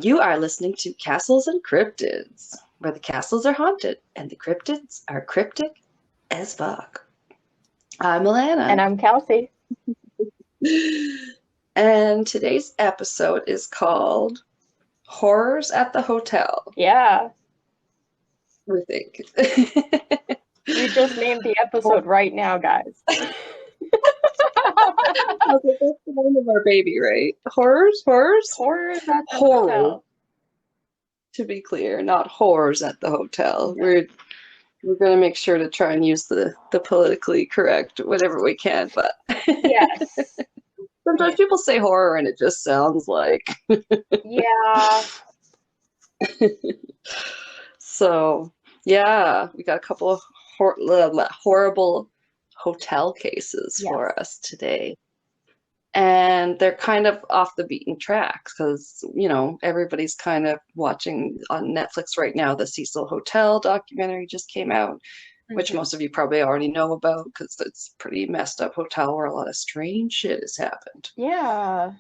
You are listening to Castles and Cryptids, where the castles are haunted and the cryptids are cryptic as fuck. I'm Alanna. And I'm Kelsey. And today's episode is called Horrors at the Hotel. Yeah. We think. We just named the episode right now, guys. That's the name of our baby, right? Horrors? Horrors at the hotel. To be clear, not horrors at the hotel. Yeah. We're going to make sure to try and use the politically correct whatever we can, but Yes. sometimes people say horror and it just sounds like Yeah. So yeah, we got a couple of horrible hotel cases for us today, and they're kind of off the beaten track because everybody's kind of watching on Netflix right now. The Cecil Hotel documentary just came out, which most of you probably already know about because it's a pretty messed up hotel where a lot of strange shit has happened. Yeah.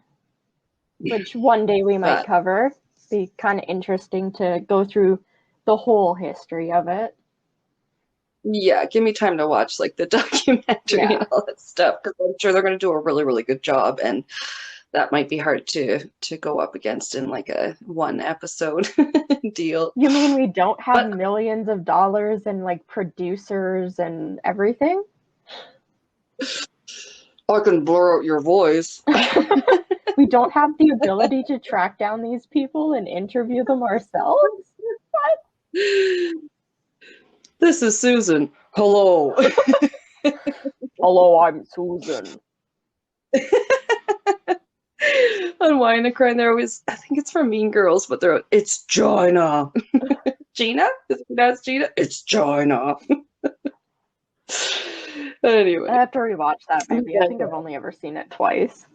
Which one day we might cover. Be kind of interesting to go through the whole history of it. Yeah, give me time to watch like the documentary and all that stuff because I'm sure they're going to do a really, really good job, and that might be hard to go up against in like a one episode deal. You mean we don't have millions of dollars and like producers and everything? I can blur out your voice. We don't have the ability to track down these people and interview them ourselves? What? This is Susan. Hello. Hello, I'm Susan. On Wine and Crime, they're always, I think it's from Mean Girls, but it's Gina. Gina? Is it pronounced Gina? It's Gina. Anyway. I have to rewatch that movie. I think I've only ever seen it twice.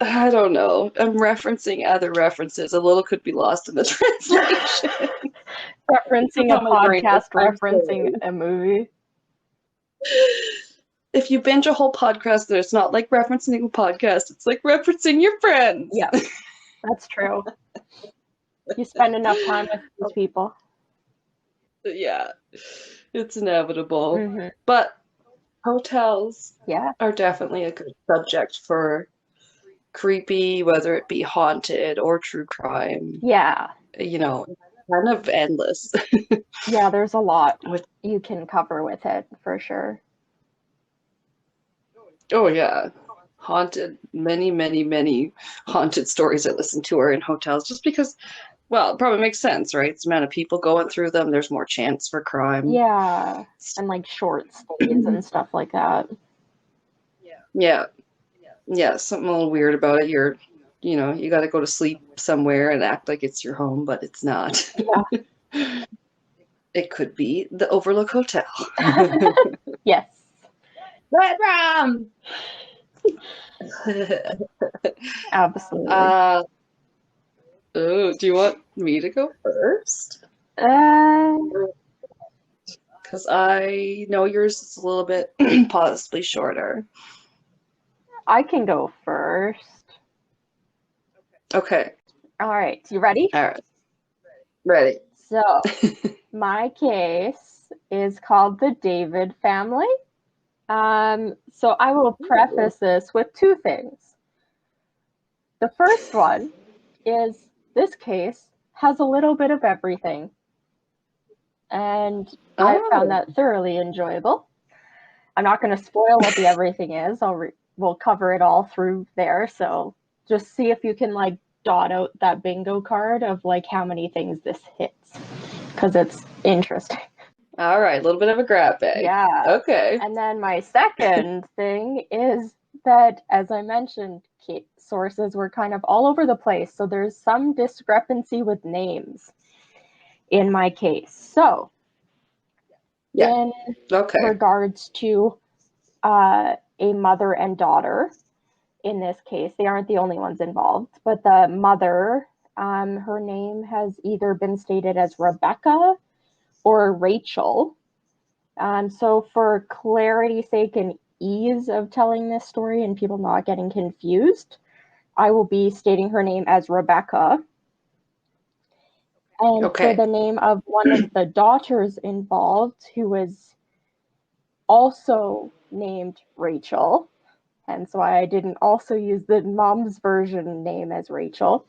I don't know. I'm referencing other references. A little could be lost in the translation. Referencing a podcast, referencing a movie. If you binge a whole podcast, it's not like referencing a podcast. It's like referencing your friends. Yeah, that's true. You spend enough time with those people. Yeah, it's inevitable. Mm-hmm. But hotels are definitely a good subject for creepy, whether it be haunted or true crime. Yeah. Kind of endless. Yeah, there's a lot you can cover with it, for sure. Oh, yeah. Haunted. Many haunted stories I listen to are in hotels just because, well, it probably makes sense, right? It's the amount of people going through them. There's more chance for crime. Yeah. And like short stays and stuff like that. Yeah. Yeah, something a little weird about it. You got to go to sleep somewhere and act like it's your home, but it's not. Yeah. It could be the Overlook Hotel. Yes. Red Rum! Absolutely. Oh, do you want me to go first? Because I know yours is a little bit possibly shorter. I can go first. Okay. All right. You ready? All right. Ready. So, my case is called the David family. So I will preface this with two things. The first one is this case has a little bit of everything. And I found that thoroughly enjoyable. I'm not going to spoil what the everything is. We'll cover it all through there. So just see if you can like dot out that bingo card of like how many things this hits, because it's interesting. All right, a little bit of a grab bag. Yeah. Okay. And then my second thing is that, as I mentioned, sources were kind of all over the place. So there's some discrepancy with names in my case. So in regards to a mother and daughter, in this case, they aren't the only ones involved, but the mother, her name has either been stated as Rebecca or Rachel. So for clarity's sake and ease of telling this story and people not getting confused, I will be stating her name as Rebecca. And for Okay. the name of one of the daughters involved, who was also named Rachel, hence why I didn't also use the mom's version name as Rachel,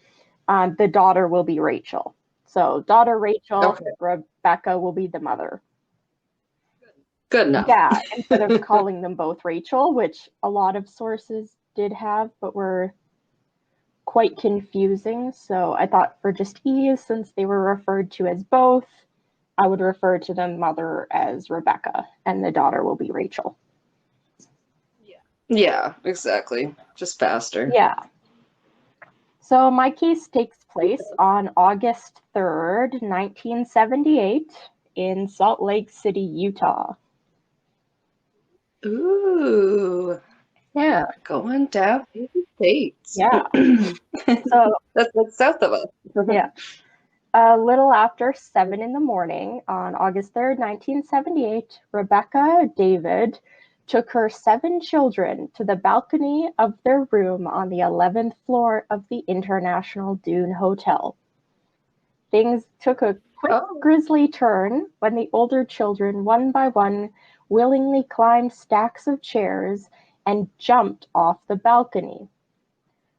the daughter will be Rachel. So daughter Rachel, Okay. Rebecca will be the mother. Good enough. Yeah, instead of calling them both Rachel, which a lot of sources did have, but were quite confusing. So I thought for just ease, since they were referred to as both, I would refer to the mother as Rebecca and the daughter will be Rachel. Yeah, exactly. Just faster. Yeah. So my case takes place on August 3rd, 1978, in Salt Lake City, Utah. Ooh, Yeah. going down to the States. Yeah. So, That's like south of us. yeah. A little after 7 in the morning on August 3rd, 1978, Rebecca David took her 7 children to the balcony of their room on the 11th floor of the International Dune Hotel. Things took a quick, Oh, grisly turn when the older children, one by one, willingly climbed stacks of chairs and jumped off the balcony,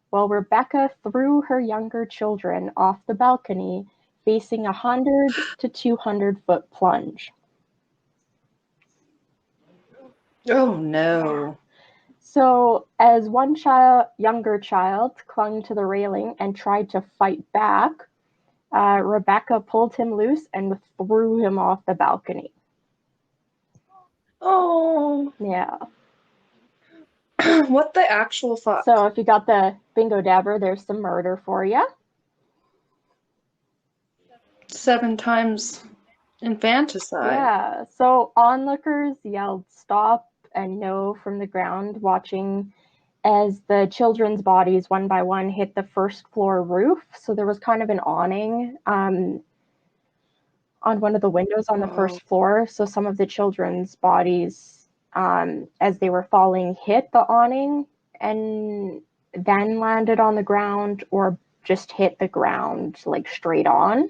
while Rebecca threw her younger children off the balcony, facing a 100 to 200 foot plunge. oh no. So, as one younger child clung to the railing and tried to fight back, Rebecca pulled him loose and threw him off the balcony. Oh, Yeah. what the actual fuck? So, if you got the bingo dabber, there's some murder for you. 7 times infanticide. Yeah. So, onlookers yelled stop and no from the ground, watching as the children's bodies one by one hit the first floor roof. So there was kind of an awning on one of the windows on the Oh, first floor. So some of the children's bodies, as they were falling, hit the awning and then landed on the ground or just hit the ground like straight on.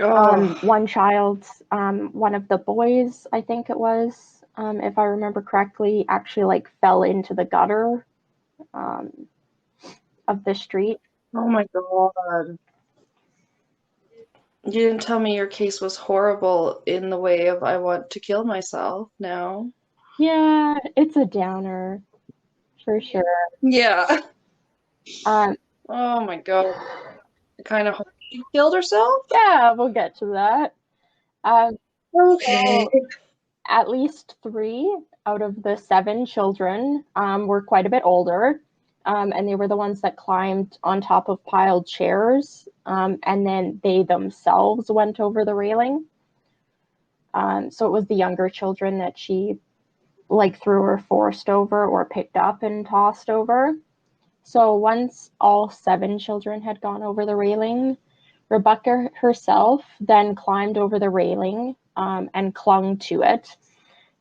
oh, One child, one of the boys, I think it was, if I remember correctly, actually like fell into the gutter um, of the street. oh my God. You didn't tell me your case was horrible in the way of I want to kill myself now. Yeah, it's a downer for sure. Yeah. Um, Oh my God. I kind of hope she killed herself. yeah, we'll get to that. Um, Okay. so at least 3 out of the 7 children were quite a bit older, and they were the ones that climbed on top of piled chairs, and then they themselves went over the railing. So it was the younger children that she like threw or forced over or picked up and tossed over. So once all 7 children had gone over the railing, Rebecca herself then climbed over the railing and clung to it.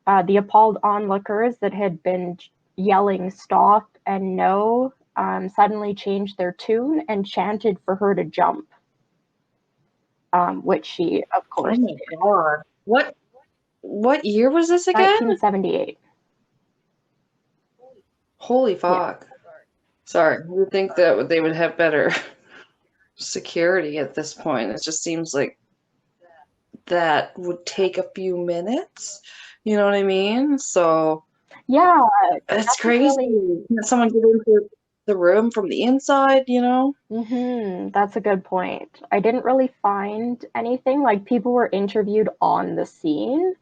The appalled onlookers that had been yelling stop and no suddenly changed their tune and chanted for her to jump, which she, of Oh course, my did. God. What year was this again? 1978. Holy Yeah. fuck. Sorry, you would think that they would have better security at this point. It just seems like that would take a few minutes. You know what I mean? So Yeah, it's nothing crazy. really. Can someone get into the room from the inside, you know? That's a good point. I didn't really find anything. Like people were interviewed on the scene,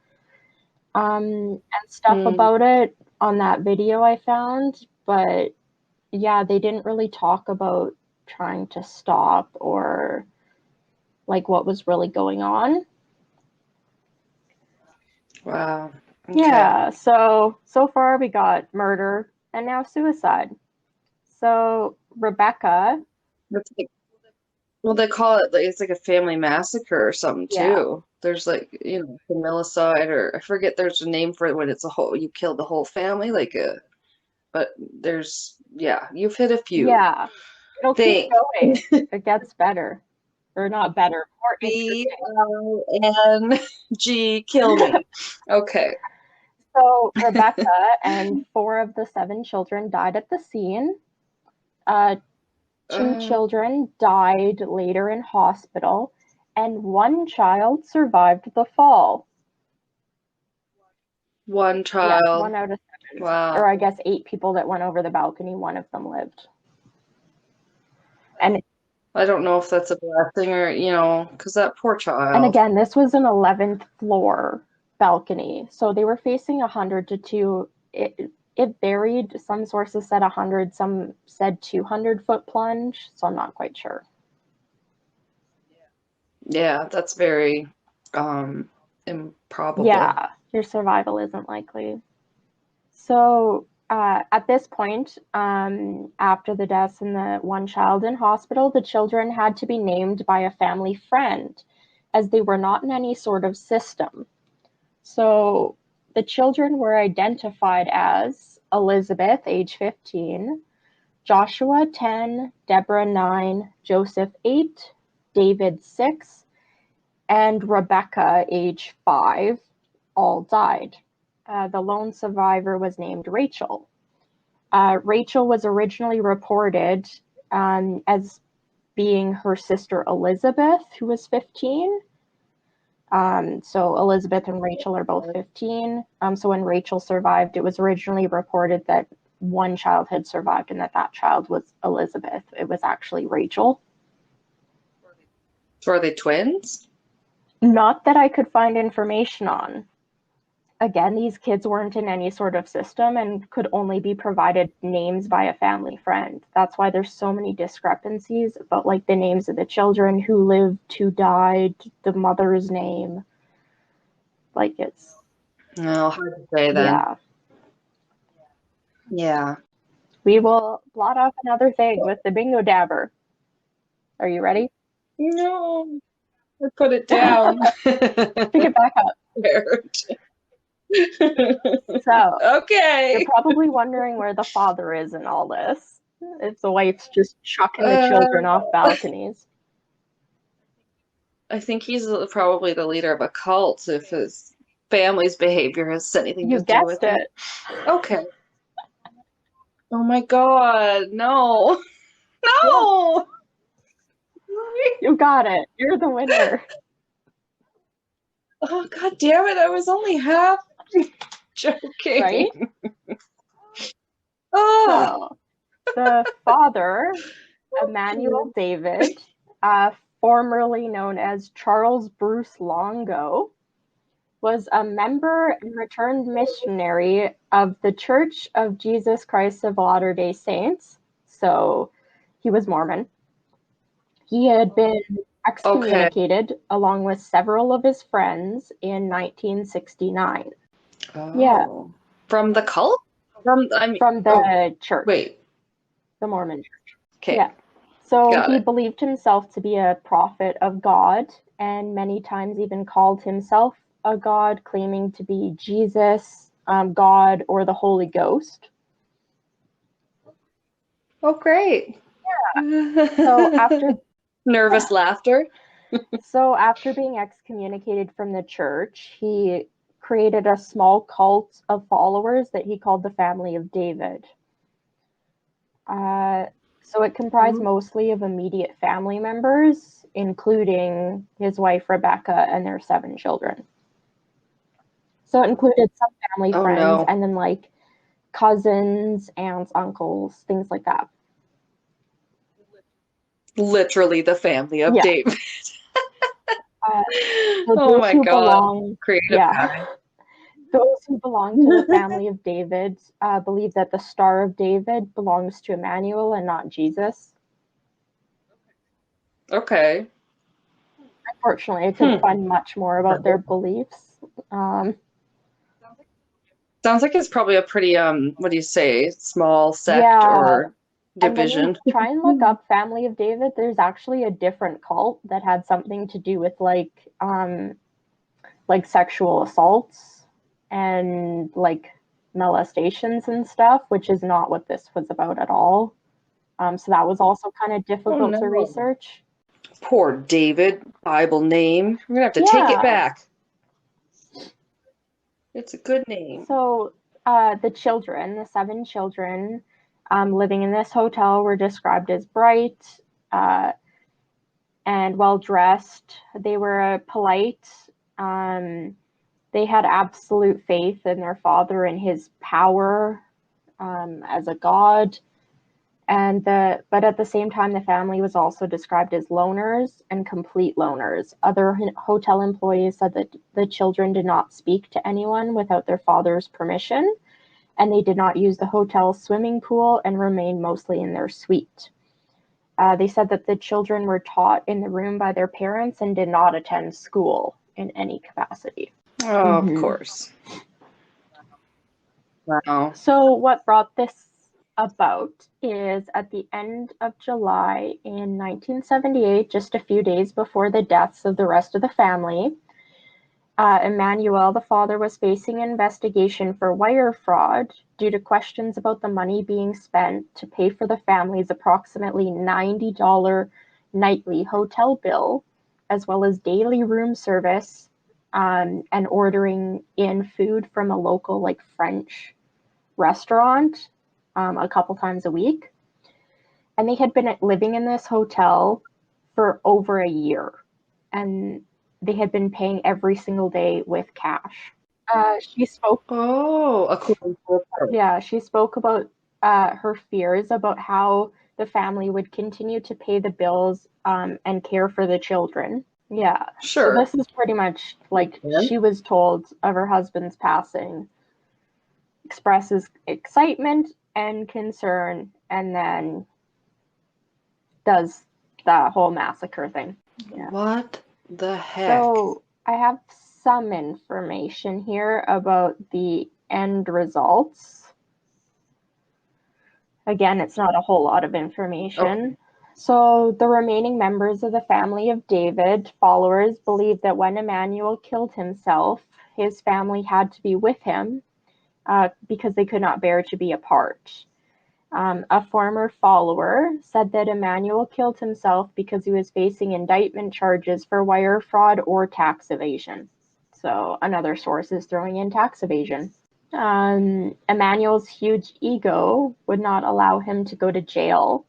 and stuff Hmm. about it on that video I found, but yeah, they didn't really talk about trying to stop or like what was really going on. Wow. Okay. Yeah, so far we got murder and now suicide. So Rebecca, That's like, well, they call it like it's like a family massacre or something yeah, too. There's like, familicide or I forget there's a name for it when it's a whole you kill the whole family, like a but you've hit a few. Yeah, it'll keep Think going. It gets better. Or not better, more interesting. BLNG, kill me. Okay. So Rebecca and 4 of the 7 children died at the scene. Uh, 2 children died later in hospital, and 1 child survived the fall. One Yeah, child. 1 out of 7. Wow. Or I guess 8 people that went over the balcony, 1 of them lived. And I don't know if that's a blessing or, because that poor and child. again, this was an 11th floor balcony, so they were facing 100 to 2. It varied. Some sources said 100, some said 200-foot plunge, so I'm not quite sure. Yeah, that's very improbable. Yeah, your survival isn't likely. So at this point, after the deaths and the 1 child in hospital, the children had to be named by a family friend, as they were not in any sort of system. So the children were identified as Elizabeth, age 15, Joshua, 10, Deborah, 9, Joseph, 8, David, 6, and Rebecca, age 5, all died. The lone survivor was named Rachel. Rachel was originally reported as being her sister Elizabeth, who was 15. So Elizabeth and Rachel are both 15. So when Rachel survived, it was originally reported that 1 child had survived and that child was Elizabeth. It was actually Rachel. So are they twins? Not that I could find information on. Again, these kids weren't in any sort of system and could only be provided names by a family friend. That's why there's so many discrepancies about like the names of the children, who lived, who died, the mother's name. Like it's No, hard to say then. yeah. Yeah. We will blot off another thing with the bingo dabber. Are you ready? No, I put it down. Pick it back up. So, Okay. you're probably wondering where the father is in all this. If the wife's just chucking the children off balconies. I think he's probably the leader of a cult if his family's behavior has anything You to do with guessed it. Okay. Oh my God, no. No! You got it. You're the winner. Oh, God damn it, I was only half joking. Right? Oh. So, the father, Emmanuel David, formerly known as Charles Bruce Longo, was a member and returned missionary of the Church of Jesus Christ of Latter-day Saints. So he was Mormon. He had been excommunicated along with several of his friends in 1969. Oh. Yeah. From the cult? From the church. Wait. The Mormon church. Okay. Yeah. So Got he it. believed himself to be a prophet of God, and many times even called himself a god, claiming to be Jesus, God, or the Holy Ghost. Oh, great. Yeah. So after nervous laughter. So after being excommunicated from the church, he created a small cult of followers that he called the Family of David. So it comprised mostly of immediate family members, including his wife Rebecca and their 7 children. So it included some family friends and then like cousins, aunts, uncles, things like that. Literally the family of David. Oh my God. Those who belong to the family of David believe that the Star of David belongs to Emmanuel and not Jesus. Okay. Unfortunately, I couldn't find much more about their beliefs. Sounds like it's probably a pretty, what do you say, small sect or division. And when you try and look up Family of David, there's actually a different cult that had something to do with like sexual assaults and like molestations and stuff, which is not what this was about at all. So that was also kind of Oh difficult to no. research. Poor David, Bible name. We're gonna have to take it Yeah. back. It's a good name. So the children, the 7 children living in this hotel, were described as bright uh, and well dressed. They were polite. Um, they had absolute faith in their father and his power as a god. But at the same time, the family was also described as loners and complete loners. Other hotel employees said that the children did not speak to anyone without their father's permission, and they did not use the hotel's swimming pool and remained mostly in their suite. They said that the children were taught in the room by their parents and did not attend school in any capacity. Oh, of course. Wow. So, what brought this about is at the end of July in 1978, just a few days before the deaths of the rest of the family, Emmanuel, the father, was facing an investigation for wire fraud due to questions about the money being spent to pay for the family's approximately $90 nightly hotel bill, as well as daily room service and ordering in food from a local, like, French restaurant a couple times a week. And they had been living in this hotel for over a year. And they had been paying every single day with cash. She spoke, Oh, according to report. yeah, she spoke about her fears about how the family would continue to pay the bills and care for the children. Yeah, so Sure. this is pretty much like Yeah. she was told of her husband's passing, expresses excitement and concern, and then does the whole massacre thing. Yeah. What the heck? So I have some information here about the end results. Again, it's not a whole lot of Okay. information. So the remaining members of the family of David, followers, believe that when Emmanuel killed himself, his family had to be with him because they could not bear to be apart. A former follower said that Emmanuel killed himself because he was facing indictment charges for wire fraud or tax evasion. So another source is throwing in tax evasion. Emmanuel's huge ego would not allow him to go to jail,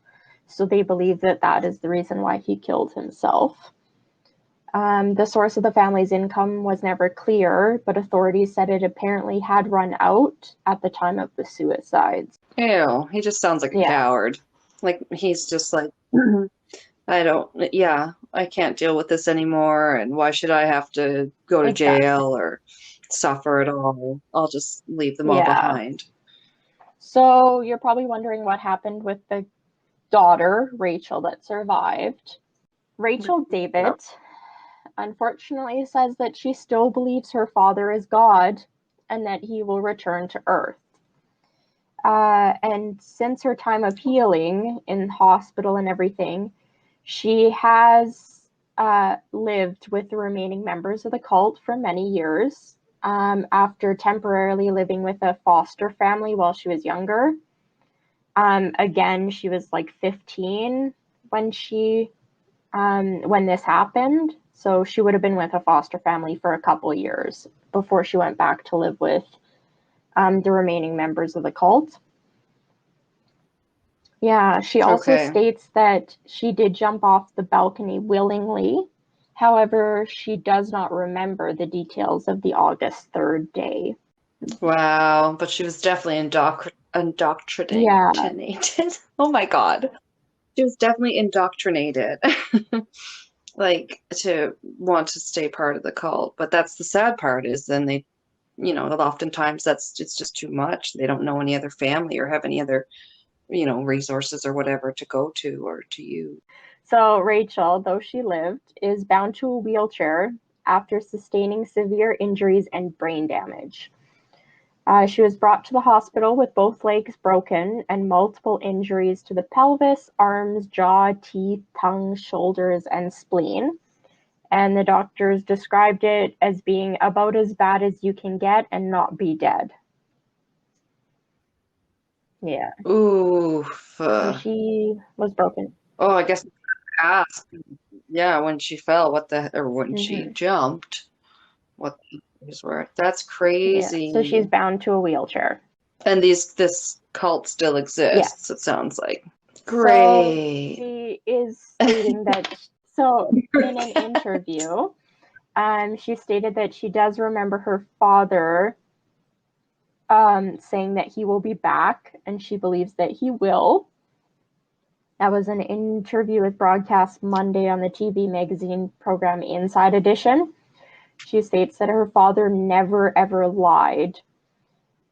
so they believe that that is the reason why he killed himself. The source of the family's income was never clear, but authorities said it apparently had run out at the time of the suicides. Ew, he just sounds like a Yeah, coward. Like he's just like, I don't, yeah, I can't deal with this anymore, and why should I have to go to exactly. jail or suffer at all? I'll just leave them all Yeah. behind. So you're probably wondering what happened with the daughter, Rachel, that survived. Rachel Yep. David, unfortunately, says that she still believes her father is God and that he will return to Earth. And since her time of healing in hospital and everything, she has lived with the remaining members of the cult for many years after temporarily living with a foster family while she was younger. Again, she was like 15 when when this happened, so she would have been with a foster family for a couple years before she went back to live with the remaining members of the cult. Yeah, she also Okay. states that she did jump off the balcony willingly. However, she does not remember the details of the August 3rd day. Wow, but she was definitely Yeah, indoctrinated. Oh my God. She was definitely indoctrinated, like to want to stay part of the cult. But that's the sad part is then they, oftentimes it's just too much. They don't know any other family or have any other, resources or whatever to go to or to use. so Rachel, though she lived, is bound to a wheelchair after sustaining severe injuries and brain damage. She was brought to the hospital with both legs broken and multiple injuries to the pelvis, arms, jaw, teeth, tongue, shoulders, and spleen. And the doctors described it as being about as bad as you can get and not be dead. Yeah. Oof. And she was broken. Oh, I guess I asked. Yeah, when she fell, or when she Hmm. jumped, what the injuries were. That's Yeah. So crazy. she's bound to a wheelchair. And this cult still exists, it Yes. sounds like. So Great. she is stating that, so in an interview, she stated that she does remember her father saying that he will be back, and she believes that he will. That was an interview with Broadcast Monday on the TV magazine program Inside Edition. She states that her father never ever lied.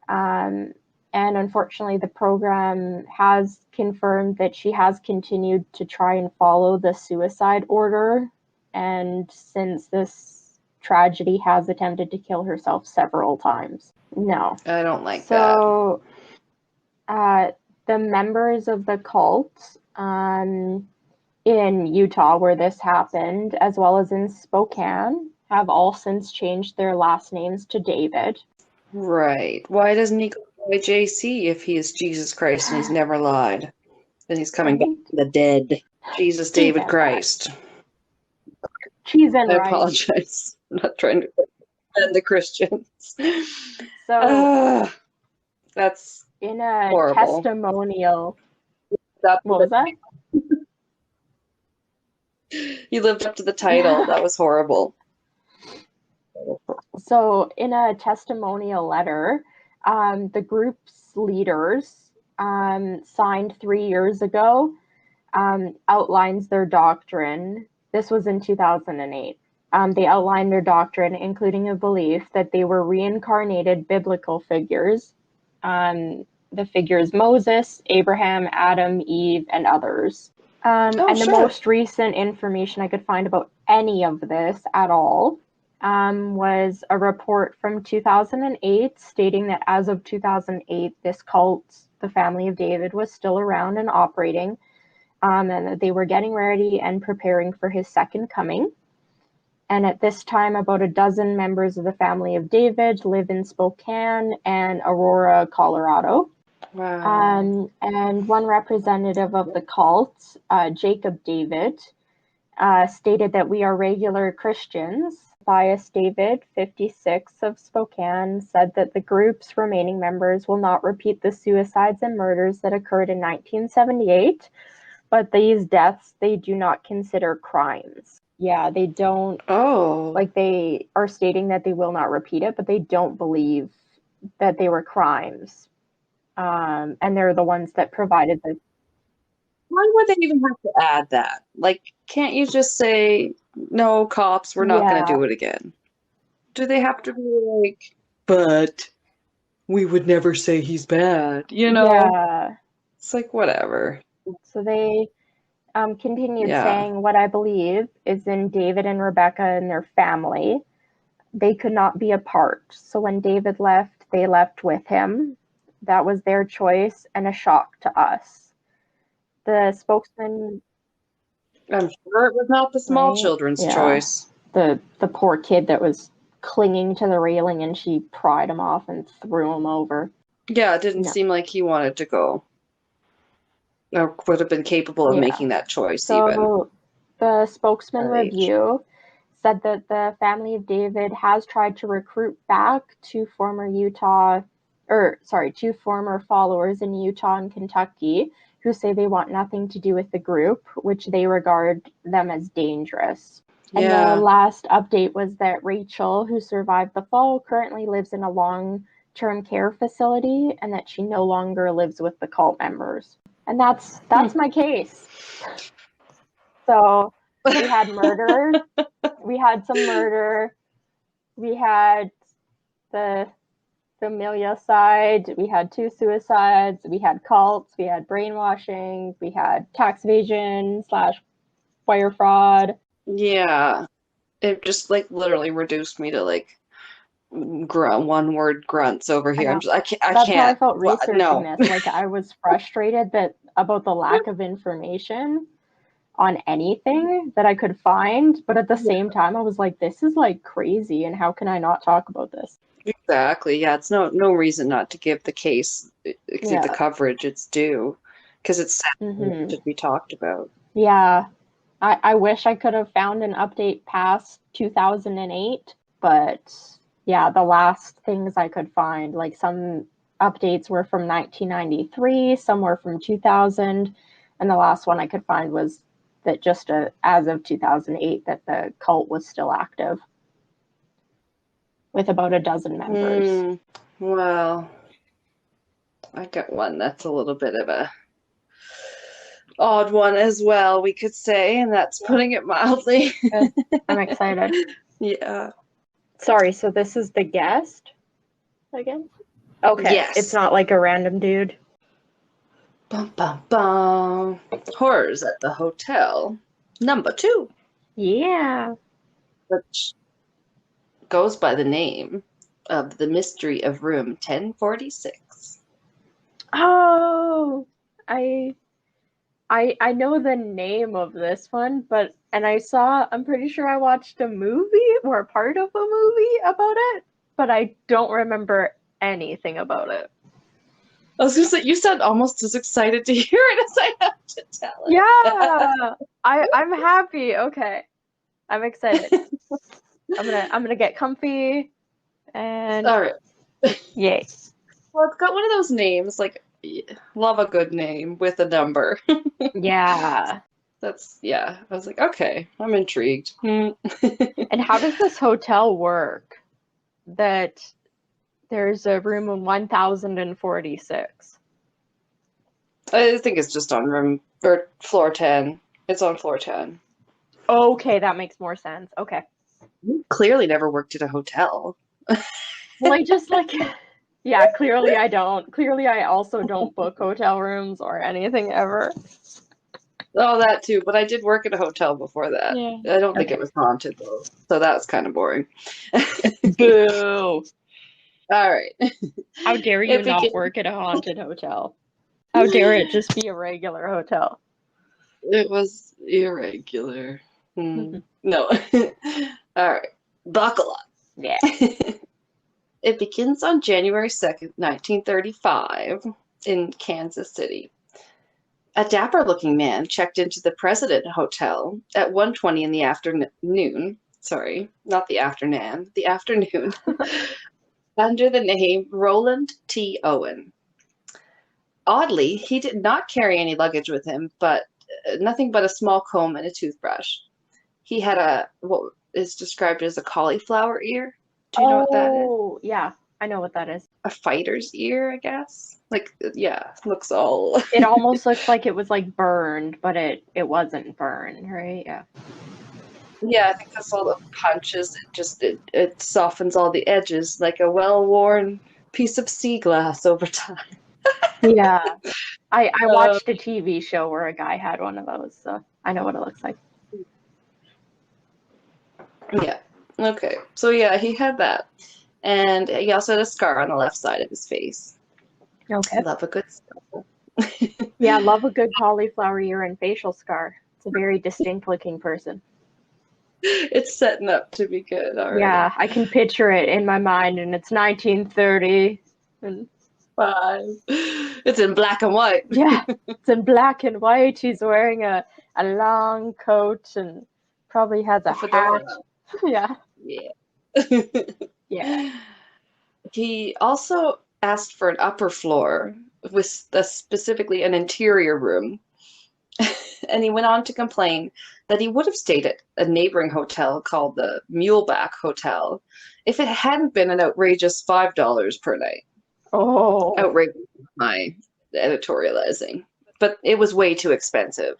Um, and unfortunately, the program has confirmed that she has continued to try and follow the suicide order. And since this tragedy, has attempted to kill herself several times. No. I don't like that. So, the members of the cult in Utah, where this happened, as well as in Spokane, have all since changed their last names to David. Right. Why doesn't he go by JC if he is Jesus Christ and he's never lied? And he's coming back Right? from the dead. Jesus David Amen. Christ. Cheese and I rice. apologize. I'm not trying to offend the Christians. So, That's in a horrible. testimonial, That, what was that? you lived up to the title. That was horrible. So, in a testimonial letter, the group's leaders signed 3 years ago outlines their doctrine. This was in 2008. They outlined their doctrine, including a belief that they were reincarnated biblical figures, the figures Moses, Abraham, Adam, Eve, and others. Oh, And the sure. most recent information I could find about any of this at all was a report from 2008 stating that as of 2008, this cult, the family of David, was still around and operating, and that they were getting ready and preparing for his second coming. And at this time, about a dozen members of the family of David live in Spokane and Aurora, Colorado. Wow. And one representative of the cult, Jacob David, stated that we are regular Christians. Bias David, 56, of Spokane, said that the group's remaining members will not repeat the suicides and murders that occurred in 1978, but these deaths they do not consider crimes. Yeah, they don't, Oh. like, they are stating that they will not repeat it, but they don't believe that they were crimes. And they're the ones that provided the. Why would they even have to add that? Like, can't you just say, no, cops, we're not going to Yeah, do it again? Do they have to be like, but we would never say he's bad, you know? yeah. It's like, whatever. So they continued Yeah. saying, what I believe is in David and Rebecca and their family. They could not be apart. So when David left, they left with him. That was their choice and a shock to us. The spokesman, I'm sure it was not the small right? children's Yeah. choice. The poor kid that was clinging to the railing and she pried him off and threw him over. Yeah, it didn't No. seem like he wanted to go or would have been capable of Yeah. making that choice even So the spokesman at age. review said that the family of David has tried to recruit back two former followers in Utah and Kentucky who say they want nothing to do with the group, which they regard them as dangerous. And the Yeah. last update was that Rachel, who survived the fall, currently lives in a long-term care facility and that she no longer lives with the cult members. And that's my case. So we had murder, we had some murder, we had the familial side, we had two suicides, we had cults, we had brainwashing, we had tax evasion / wire fraud. Yeah. It just like literally reduced me to like one word grunts over I here. know. I That's how I can't. felt researching No. this. Like, I was frustrated that about the lack of information on anything that I could find, but at the same time I was like, this is like crazy, and how can I not talk about this? Exactly. Yeah, it's no reason not to give the case the Yeah. coverage it's due because it's sad and it Hmm. should be talked about. Yeah. I wish I could have found an update past 2008, but yeah, the last things I could find, like some updates were from 1993, some were from 2000, and the last one I could find was that just as of 2008 that the cult was still active with about a dozen members. Well, I got one that's a little bit of a odd one as well, we could say, and that's putting it mildly. Good. I'm excited. Yeah. Sorry, so this is the guest again? Okay, it's Yes. not like a random dude. Bum bum bum. Horrors at the Hotel, number 2, Yeah. which goes by the name of The Mystery of Room 1046. Oh, I I know the name of this one, but and I'm pretty sure I watched a movie or part of a movie about it, but I don't remember anything about it. I was gonna say, you sound almost as excited to hear it as I have to tell it. Yeah. I'm happy. Okay. I'm excited. I'm gonna get comfy and All right. yay. Well, it's got one of those names, like, love a good name with a number. Yeah. That's, yeah. I was like, okay, I'm intrigued. And how does this hotel work? That there's a room in 1046. I think it's just on room or floor 10. It's on floor 10. Okay, that makes more sense. Okay. You clearly never worked at a hotel. Well, I just like, yeah, clearly I don't. Clearly, I also don't book hotel rooms or anything ever. Oh, that too, but I did work at a hotel before that. Yeah. I don't think it Okay. was haunted though, so that was kind of boring. Boo. All right. How dare you It not begins. work at a haunted hotel? How dare it just be a regular hotel? It was irregular. No. All right. Buckle up. Yeah. It begins on January 2nd, 1935, in Kansas City. A dapper-looking man checked into the President Hotel at 1:20 in the afternoon. Sorry, not the afternoon, the afternoon, under the name Roland T. Owen. Oddly, he did not carry any luggage with him, but nothing but a small comb and a toothbrush. He had what is described as a cauliflower ear. Do you know what that is? Oh, yeah. I know what that is. A fighter's ear, I guess. Like, yeah, looks all. It almost looks like it was like burned, but it wasn't burned, right? Yeah. Yeah, I think that's all the punches. It softens all the edges like a well-worn piece of sea glass over time. Yeah. I Uh, watched a TV show where a guy had one of those, so I know what it looks like. yeah. Okay. So yeah, he had that. And he also had a scar on the left side of his face. Okay. Love a good scar. Yeah, love a good cauliflower ear and facial scar. It's a very distinct looking person. It's setting up to be good already. Yeah, I can picture it in my mind, and it's 1930. And Five. It's in black and white. yeah, it's in black and white. He's wearing a long coat and probably has a hat. Yeah. Yeah. Yeah. He also asked for an upper floor with specifically an interior room. And he went on to complain that he would have stayed at a neighboring hotel called the Muleback Hotel if it hadn't been an outrageous $5 per night. Oh. Outrageous, my editorializing. But it was way too expensive.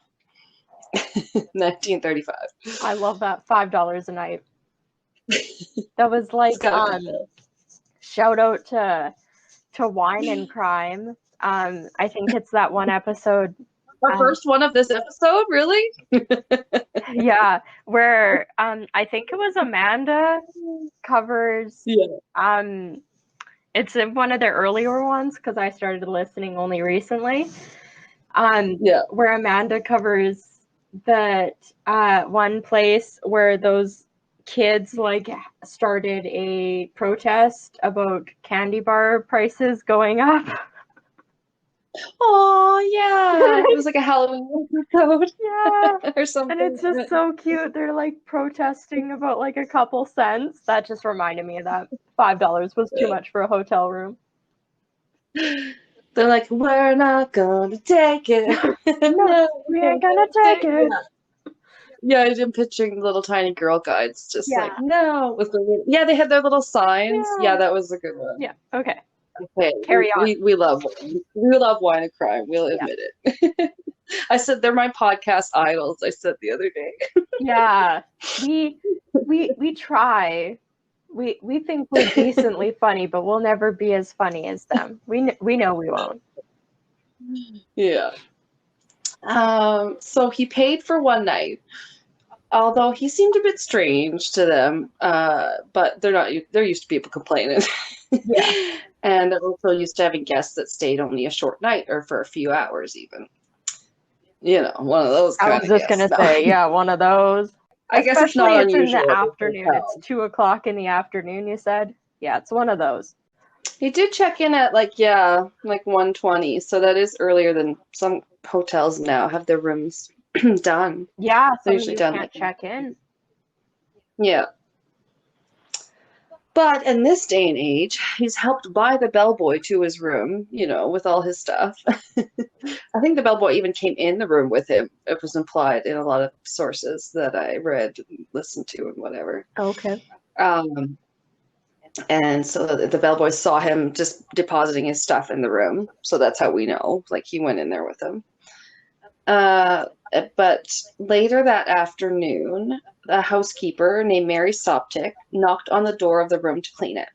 1935. I love that $5 a night. That was like shout out to Wine and Crime. I think it's that one episode. Our first one of this episode, really? Yeah, where I think it was Amanda covers. Yeah. It's in one of the earlier ones because I started listening only recently. Yeah. Where Amanda covers that one place where those kids like started a protest about candy bar prices going up. Oh yeah, it was like a Halloween episode. Yeah, or something. and it's just so cute. They're like protesting about like a couple cents. That just reminded me of that. $5 was too much for a hotel room. They're like, we're not gonna take it. No, we ain't gonna take it. Yeah, I'm picturing little tiny girl guides, just Yeah. like no. With the they had their little signs. Yeah. Yeah, that was a good one. Yeah. Okay. Okay, Carry on. We love wine and crime. We'll admit it. I said they're my podcast idols. I said the other day. Yeah, we try. We think we're decently funny, but we'll never be as funny as them. We know we won't. Yeah. So he paid for one night, although he seemed a bit strange to them. But they're used to people complaining. Yeah. And they're also used to having guests that stayed only a short night or for a few hours even. You know, one of those kind of guests. I was just gonna say, yeah, one of those. I guess it's not unusual. It's in the afternoon. It's 2:00 in the afternoon, you said? Yeah, it's one of those. He did check in at like 1:20, so that is earlier than some hotels now have their rooms done. Yeah, they're usually done. Can't check in. Yeah. But in this day and age, he's helped by the bellboy to his room, with all his stuff. I think the bellboy even came in the room with him. It was implied in a lot of sources that I read, listened to, and whatever. Okay. And so the bellboy saw him just depositing his stuff in the room. So that's how we know. Like, he went in there with him. But later that afternoon, a housekeeper named Mary Soptic knocked on the door of the room to clean it.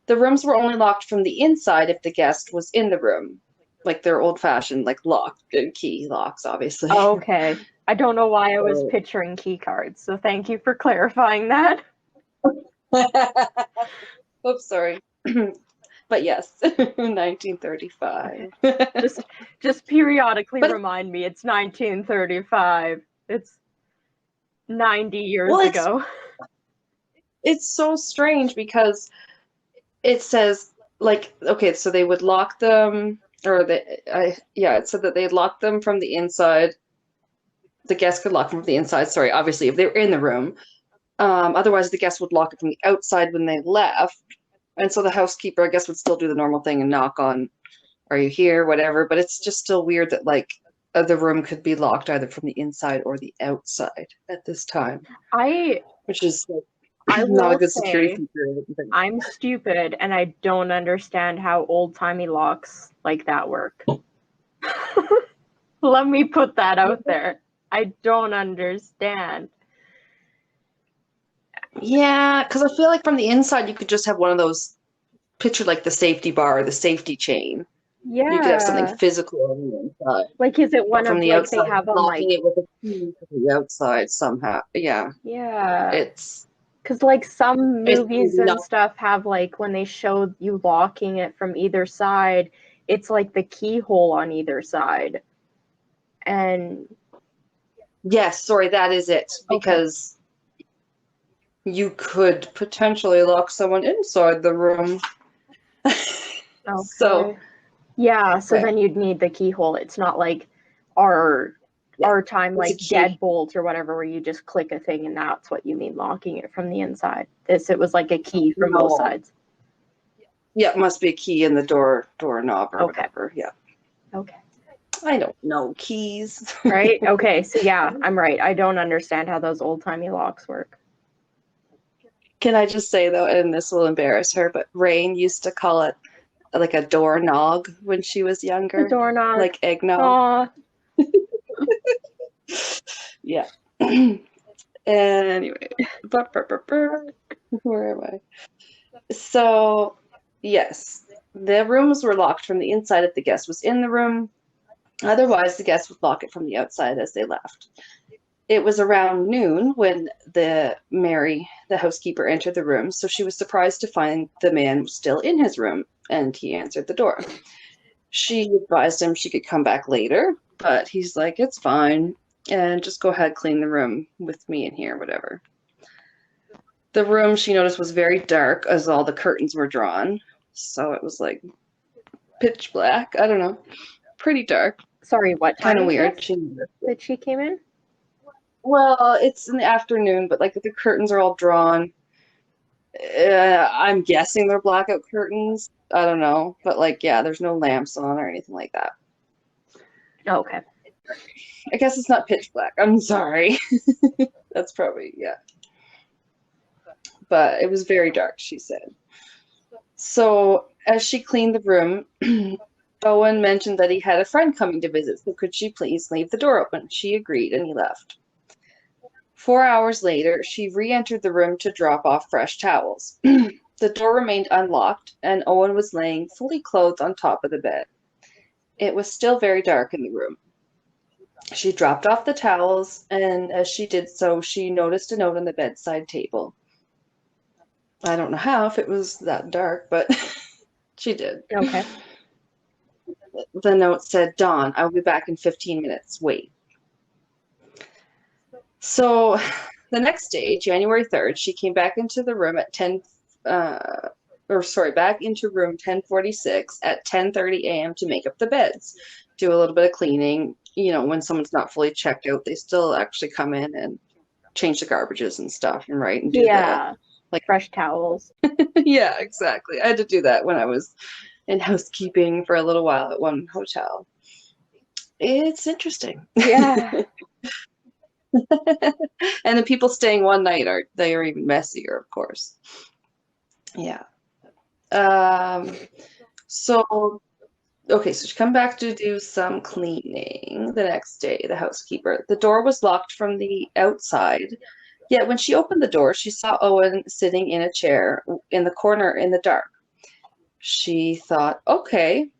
The rooms were only locked from the inside if the guest was in the room. Like, they're old-fashioned, like, lock and key locks, obviously. Okay. I don't know why I was picturing key cards, so thank you for clarifying that. Oops, sorry. But yes, 1935. Just periodically remind me it's 1935. It's 90 years ago. It's so strange because it says, like, okay, so they would lock them, it said that they'd lock them from the inside. The guest could lock them from the inside, sorry, obviously, if they were in the room. Otherwise, the guest would lock it from the outside when they left. And so the housekeeper, I guess, would still do the normal thing and knock on, are you here, whatever. But it's just still weird that, like, the room could be locked either from the inside or the outside at this time. Which is not a good security feature. I'm stupid, and I don't understand how old-timey locks like that work. Let me put that out there. I don't understand. Yeah, because I feel like from the inside you could just have one of those, picture like the safety bar or the safety chain. Yeah. You could have something physical on the inside. Like, is it one from of the like outside, they have them locking like it with a key from the outside somehow? Yeah. Yeah. It's because like some movies and stuff have like when they show you locking it from either side, it's like the keyhole on either side. And yes, sorry, that is it. Because you could potentially lock someone inside the room. So then you'd need the keyhole. It's not like our time like deadbolt or whatever where you just click a thing and that's what you mean locking it from the inside. It was like a key from both sides. Yeah, it must be a key in the doorknob or whatever. Yeah. Okay. I don't know keys. Right? Okay, so yeah, I'm right. I don't understand how those old-timey locks work. Can I just say, though, and this will embarrass her, but Rain used to call it like a doorknob when she was younger. A doorknob. Like eggnog. Yeah. Anyway. Where am I? So, yes. The rooms were locked from the inside if the guest was in the room. Otherwise, the guest would lock it from the outside as they left. It was around noon when Mary, the housekeeper, entered the room, so she was surprised to find the man still in his room, and he answered the door. She advised him she could come back later, but he's like, it's fine, and just go ahead, clean the room with me in here, whatever. The room, she noticed, was very dark as all the curtains were drawn. So it was like pitch black. I don't know. Pretty dark. Sorry, what Kind time of is weird. this that she came in? Well, it's in the afternoon, but like the curtains are all drawn. I'm guessing they're blackout curtains. I don't know. But like, yeah, there's no lamps on or anything like that. Oh, okay. I guess it's not pitch black. I'm sorry. That's probably, yeah. But it was very dark, she said. So as she cleaned the room, Owen mentioned that he had a friend coming to visit, so could she please leave the door open? She agreed, and he left. 4 hours later, she re-entered the room to drop off fresh towels. The door remained unlocked, and Owen was laying fully clothed on top of the bed. It was still very dark in the room. She dropped off the towels, and as she did so, she noticed a note on the bedside table. I don't know how, if it was that dark, but she did. Okay. The note said, Dawn, I will be back in 15 minutes. Wait. So the next day, January 3rd, she came back into the room at back into room 1046 at 10:30 a.m. to make up the beds, do a little bit of cleaning. You know, when someone's not fully checked out, they still actually come in and change the garbages and stuff, and right, and do like fresh towels. Yeah, exactly. I had to do that when I was in housekeeping for a little while at one hotel. It's interesting. Yeah. And the people staying one night are even messier, of course. Yeah. So she come back to do some cleaning the next day, the housekeeper. The door was locked from the outside, yet when she opened the door, she saw Owen sitting in a chair in the corner in the dark. She thought, okay,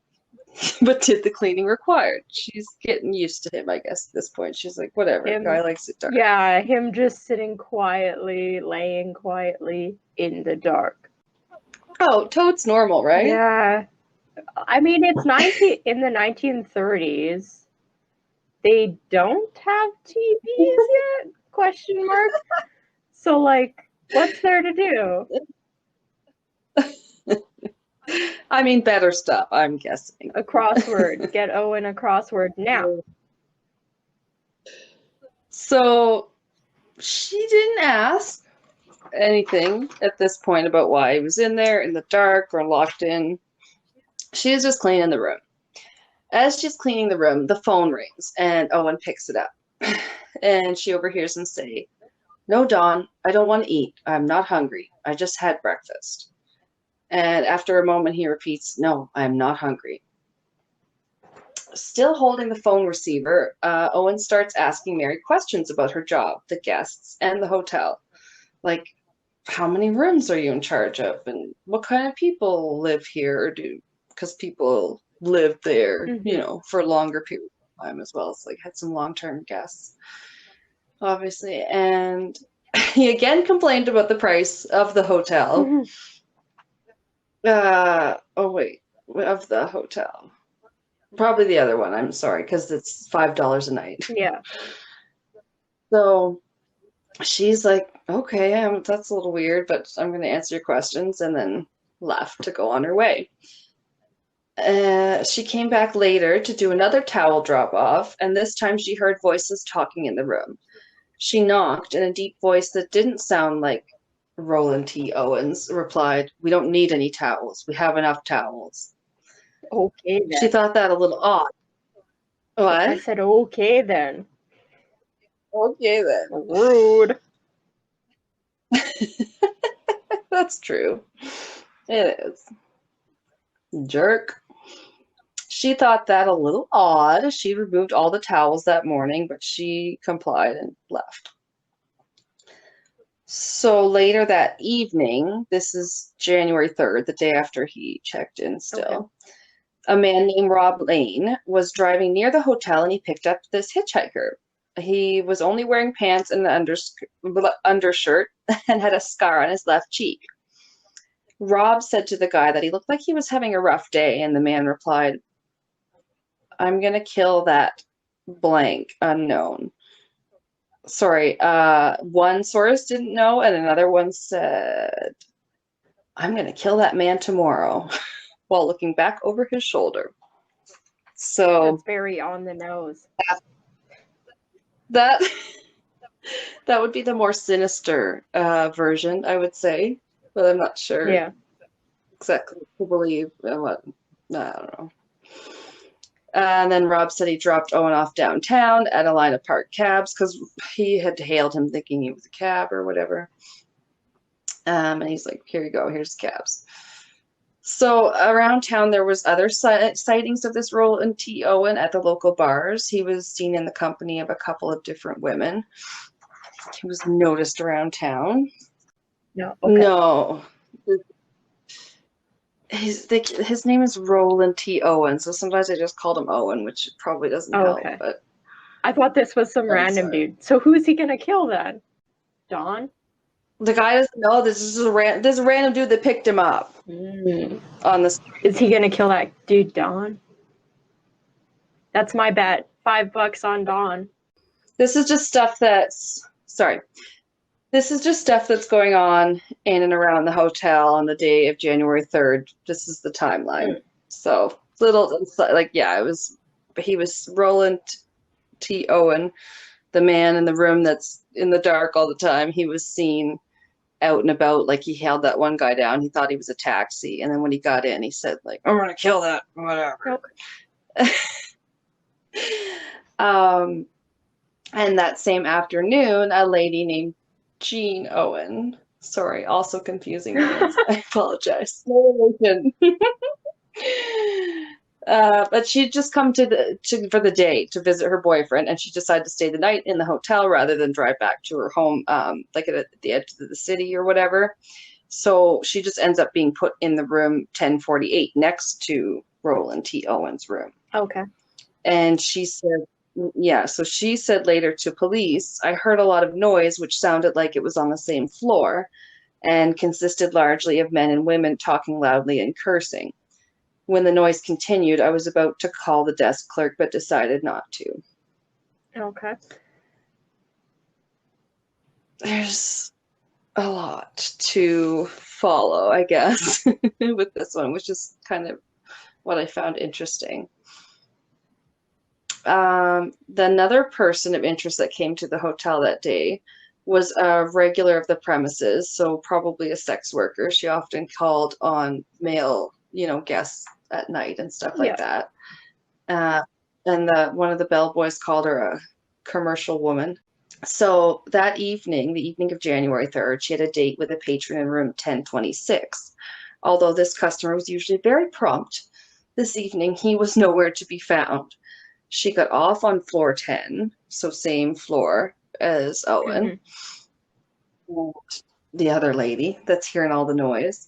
but did the cleaning required? She's getting used to him, I guess, at this point. She's like, whatever, guy likes it dark. Yeah, him just sitting quietly, laying quietly in the dark. Oh, totes normal, right? Yeah. I mean, it's in the 1930s. They don't have TVs yet? Question mark. So, like, what's there to do? I mean, better stuff, I'm guessing. A crossword. Get Owen a crossword now. So she didn't ask anything at this point about why he was in there in the dark or locked in. She was just cleaning the room. As she's cleaning the room, the phone rings and Owen picks it up. And she overhears him say, "No, Dawn, I don't want to eat. I'm not hungry. I just had breakfast." And after a moment, he repeats, "No, I'm not hungry." Still holding the phone receiver, Owen starts asking Mary questions about her job, the guests, and the hotel. Like, how many rooms are you in charge of? And what kind of people live here? Because people lived there, for a longer period of time as well. It's like had some long-term guests, obviously. And he again complained about the price of the hotel. Of the hotel. Probably the other one, I'm sorry, because it's $5 a night. Yeah. So she's like, okay, that's a little weird, but I'm going to answer your questions, and then left to go on her way. She came back later to do another towel drop-off, and this time she heard voices talking in the room. She knocked, and a deep voice that didn't sound like Roland T. Owens replied, "We don't need any towels. We have enough towels." Okay, then. She thought that a little odd. What? I said, okay, then. Okay, then. Rude. That's true. It is. Jerk. She thought that a little odd. She removed all the towels that morning, but she complied and left. So later that evening, this is January 3rd, the day after he checked in still, a man named Rob Lane was driving near the hotel and he picked up this hitchhiker. He was only wearing pants and an undershirt and had a scar on his left cheek. Rob said to the guy that he looked like he was having a rough day, and the man replied, "I'm going to kill that blank unknown." sorry, one source didn't know, and another one said, I'm going to kill that man tomorrow while looking back over his shoulder. That's So very on the nose. that that would be the more sinister version, I would say, but I'm not sure Yeah. exactly who believe what. I don't know. And then Rob said he dropped Owen off downtown at a line of parked cabs because he had hailed him thinking he was a cab or whatever. And he's like, "Here you go. Here's cabs." So around town, there was other sightings of this Roland T. Owen at the local bars. He was seen in the company of a couple of different women. He was noticed around town. No. Okay. No, his name is Roland T. Owen, so sometimes I just called him Owen, which probably doesn't Oh, help. okay. But I thought this was some I'm random sorry. dude. So who's he gonna kill then? Don? The guy doesn't know this is this random dude that picked him up on the street. Is he gonna kill that dude, Don? That's my bet. $5 on Don. This is just stuff that's sorry. This is just stuff that's going on in and around the hotel on the day of January 3rd. This is the timeline. So little like yeah, he was Roland T. Owen, the man in the room that's in the dark all the time. He was seen out and about, like he held that one guy down. He thought he was a taxi, and then when he got in, he said like, "I'm gonna kill that whatever." um, and that same afternoon, a lady named Jean Owen. Sorry, also confusing names. I apologize. No relation. But she'd just come for the day to visit her boyfriend, and she decided to stay the night in the hotel rather than drive back to her home, like at the edge of the city or whatever. So she just ends up being put in the room 1048 next to Roland T. Owen's room. Okay. And she said, yeah, so she said later to police, I heard a lot of noise, which sounded like it was on the same floor and consisted largely of men and women talking loudly and cursing. When the noise continued, I was about to call the desk clerk, but decided not to. Okay. There's a lot to follow, I guess, with this one, which is kind of what I found interesting. Another person of interest that came to the hotel that day was a regular of the premises, so probably a sex worker. She often called on male, guests at night and stuff like that. And one of the bellboys called her a commercial woman. So that evening, the evening of January 3rd, she had a date with a patron in room 1026. Although this customer was usually very prompt, this evening he was nowhere to be found. She got off on floor 10, so same floor as Owen, the other lady that's hearing all the noise,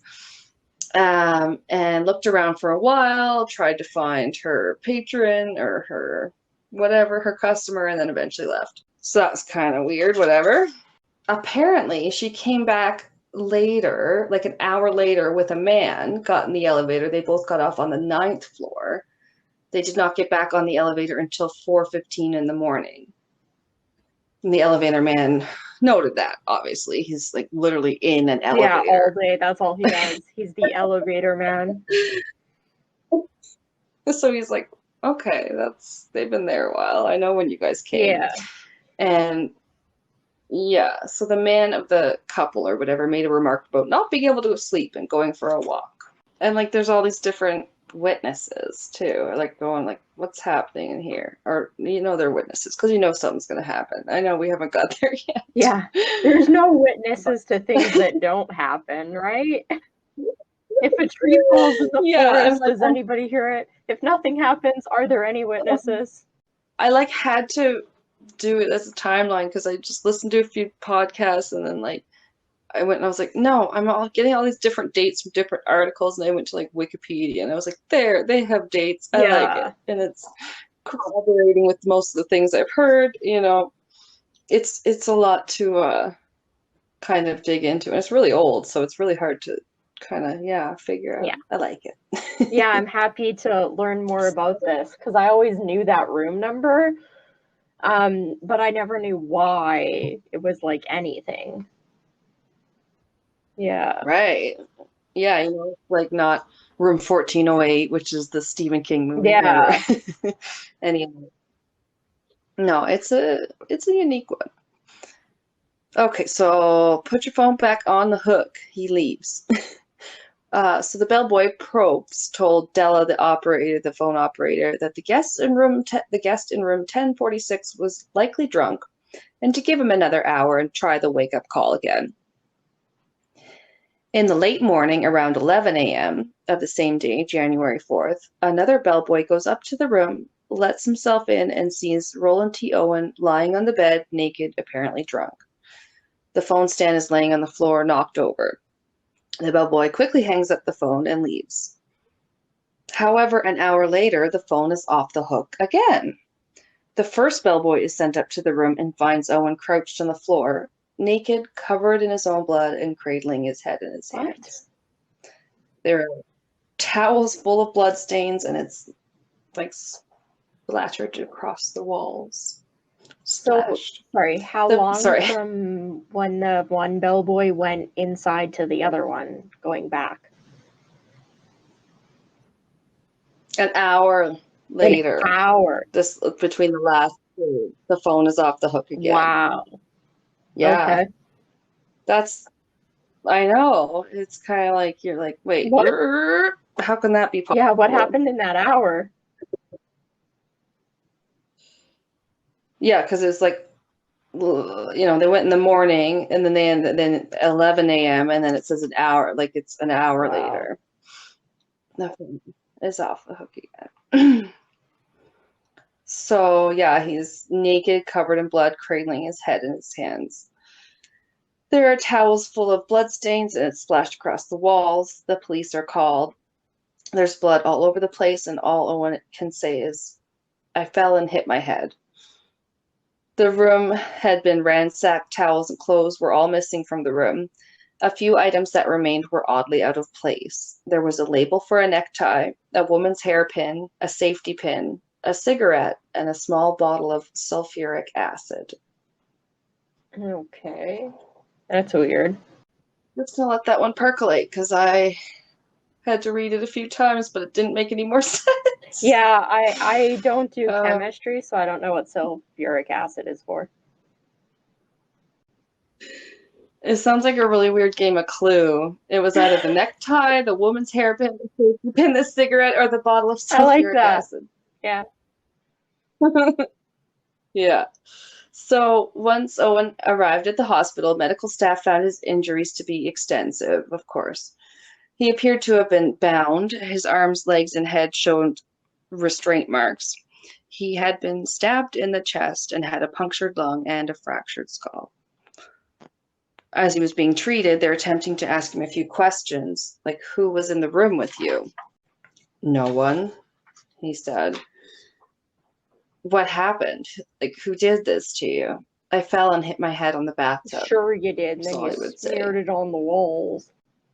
and looked around for a while, tried to find her patron or her whatever, her customer, and then eventually left. So that was kind of weird, whatever. Apparently, she came back later, like an hour later, with a man, got in the elevator. They both got off on the 9th floor. They did not get back on the elevator until 4:15 in the morning. And the elevator man noted that, obviously. He's like literally in an elevator. Yeah, all day. That's all he does. He's the elevator man. So he's like, okay, they've been there a while. I know when you guys came. Yeah. And yeah, so the man of the couple or whatever made a remark about not being able to sleep and going for a walk. And like there's all these different witnesses too, like going like, what's happening in here? Or they're witnesses because something's gonna happen. I know we haven't got there yet. Yeah. There's no witnesses to things that don't happen, right? If a tree falls in the forest, does anybody hear it? If nothing happens, are there any witnesses? I had to do it as a timeline because I just listened to a few podcasts and then I went and I was like, no, I'm all getting all these different dates from different articles, and I went to Wikipedia and I was like, there, they have dates. I like it, and it's corroborating with most of the things I've heard. It's a lot to kind of dig into, and it's really old, so it's really hard to kind of figure out. Yeah, I like it. Yeah, I'm happy to learn more about this because I always knew that room number. But I never knew why it was like anything. Yeah. Right. Yeah, like not Room 1408, which is the Stephen King movie. Never Yeah. any. No, it's a unique one. Okay, so put your phone back on the hook. He leaves. So the bellboy Probst told Della, the phone operator, that the guest in room 1046 was likely drunk, and to give him another hour and try the wake-up call again. In the late morning, around 11 a.m. of the same day, January 4th, another bellboy goes up to the room, lets himself in, and sees Roland T. Owen lying on the bed, naked, apparently drunk. The phone stand is laying on the floor, knocked over. The bellboy quickly hangs up the phone and leaves. However, an hour later, the phone is off the hook again. The first bellboy is sent up to the room and finds Owen crouched on the floor, naked, covered in his own blood, and cradling his head in his hands. There are towels full of blood stains, and it's like splattered across the walls. Splashed. So, sorry, how long from when the one bellboy went inside to the other one going back? An hour later. An hour. This between the last two, the phone is off the hook again. Wow. Yeah. Okay. I know. It's kind of like you're like, wait, how can that be possible? Yeah, what happened in that hour? Yeah, because it's like, they went in the morning, and then 11 a.m. and then it says an hour, like it's an hour later. Nothing is off the hook again. So yeah, he's naked, covered in blood, cradling his head in his hands. There are towels full of bloodstains, and it's splashed across the walls. The police are called. There's blood all over the place, and all Owen can say is, "I fell and hit my head." The room had been ransacked. Towels and clothes were all missing from the room. A few items that remained were oddly out of place. There was a label for a necktie, a woman's hairpin, a safety pin, a cigarette, and a small bottle of sulfuric acid. Okay. That's weird. Just gonna let that one percolate because I had to read it a few times, but it didn't make any more sense. Yeah, I don't do chemistry, so I don't know what sulfuric acid is for. It sounds like a really weird game of Clue. It was either the necktie, the woman's hairpin, the safety pin, the cigarette, or the bottle of sulfuric acid. Yeah. Yeah. So once Owen arrived at the hospital, medical staff found his injuries to be extensive, of course. He appeared to have been bound. His arms, legs, and head showed restraint marks. He had been stabbed in the chest and had a punctured lung and a fractured skull. As he was being treated, they're attempting to ask him a few questions, like, who was in the room with you? No one, he said. What happened? Like, who did this to you? I fell and hit my head on the bathtub. Sure you did, and then you smeared it on the walls.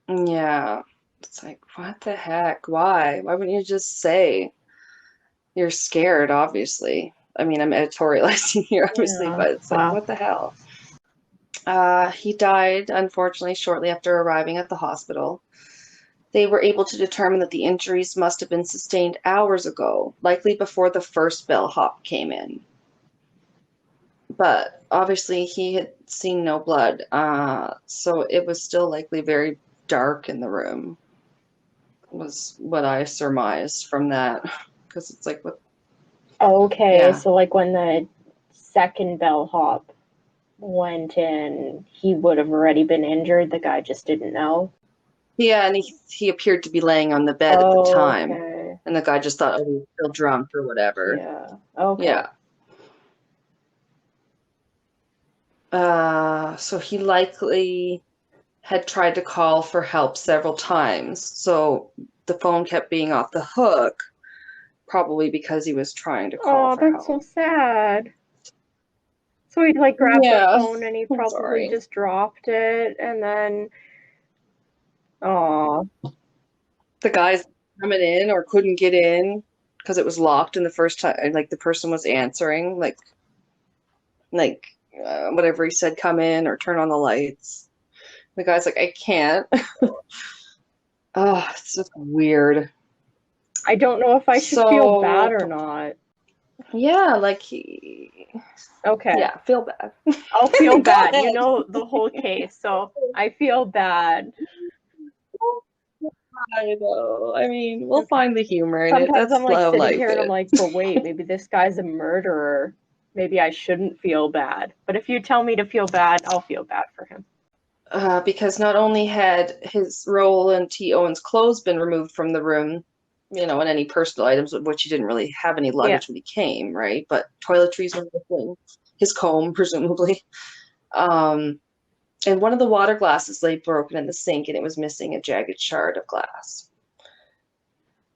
Yeah. It's like, what the heck? Why? Why wouldn't you just say? You're scared, obviously. I mean, I'm editorializing here, obviously, but it's like, what the hell? He died, unfortunately, shortly after arriving at the hospital. They were able to determine that the injuries must have been sustained hours ago, likely before the first bellhop came in. But obviously, he had seen no blood, so it was still likely very dark in the room, was what I surmised from that. Because it's like, what? Okay, yeah. So like when the second bellhop went in, he would have already been injured. The guy just didn't know. Yeah, and he appeared to be laying on the bed at the time. Okay. And the guy just thought, oh, he's still drunk or whatever. Yeah. Okay. Yeah. So he likely had tried to call for help several times. So the phone kept being off the hook, probably because he was trying to call for help. Oh, that's so sad. So he'd like grab the phone and he probably just dropped it, and then, the guys coming in or couldn't get in because it was locked in the first time, like the person was answering, like, like whatever he said, come in or turn on the lights. The guy's like, I can't. Oh, it's just weird. I don't know if I should feel bad So or not. yeah, Okay. yeah, feel bad. I'll feel Go bad. ahead. You know the whole case, so I feel bad. I know. I mean, we'll Okay. find the humor in it. Sometimes That's I'm like how sitting life here and I'm is. like, but wait, maybe this guy's a murderer. Maybe I shouldn't feel bad. But if you tell me to feel bad, I'll feel bad for him. Because not only had his Roland T. Owens' clothes been removed from the room, and any personal items, of which he didn't really have any luggage when he came, right? But toiletries were missing, his comb, presumably. And one of the water glasses lay broken in the sink, and it was missing a jagged shard of glass.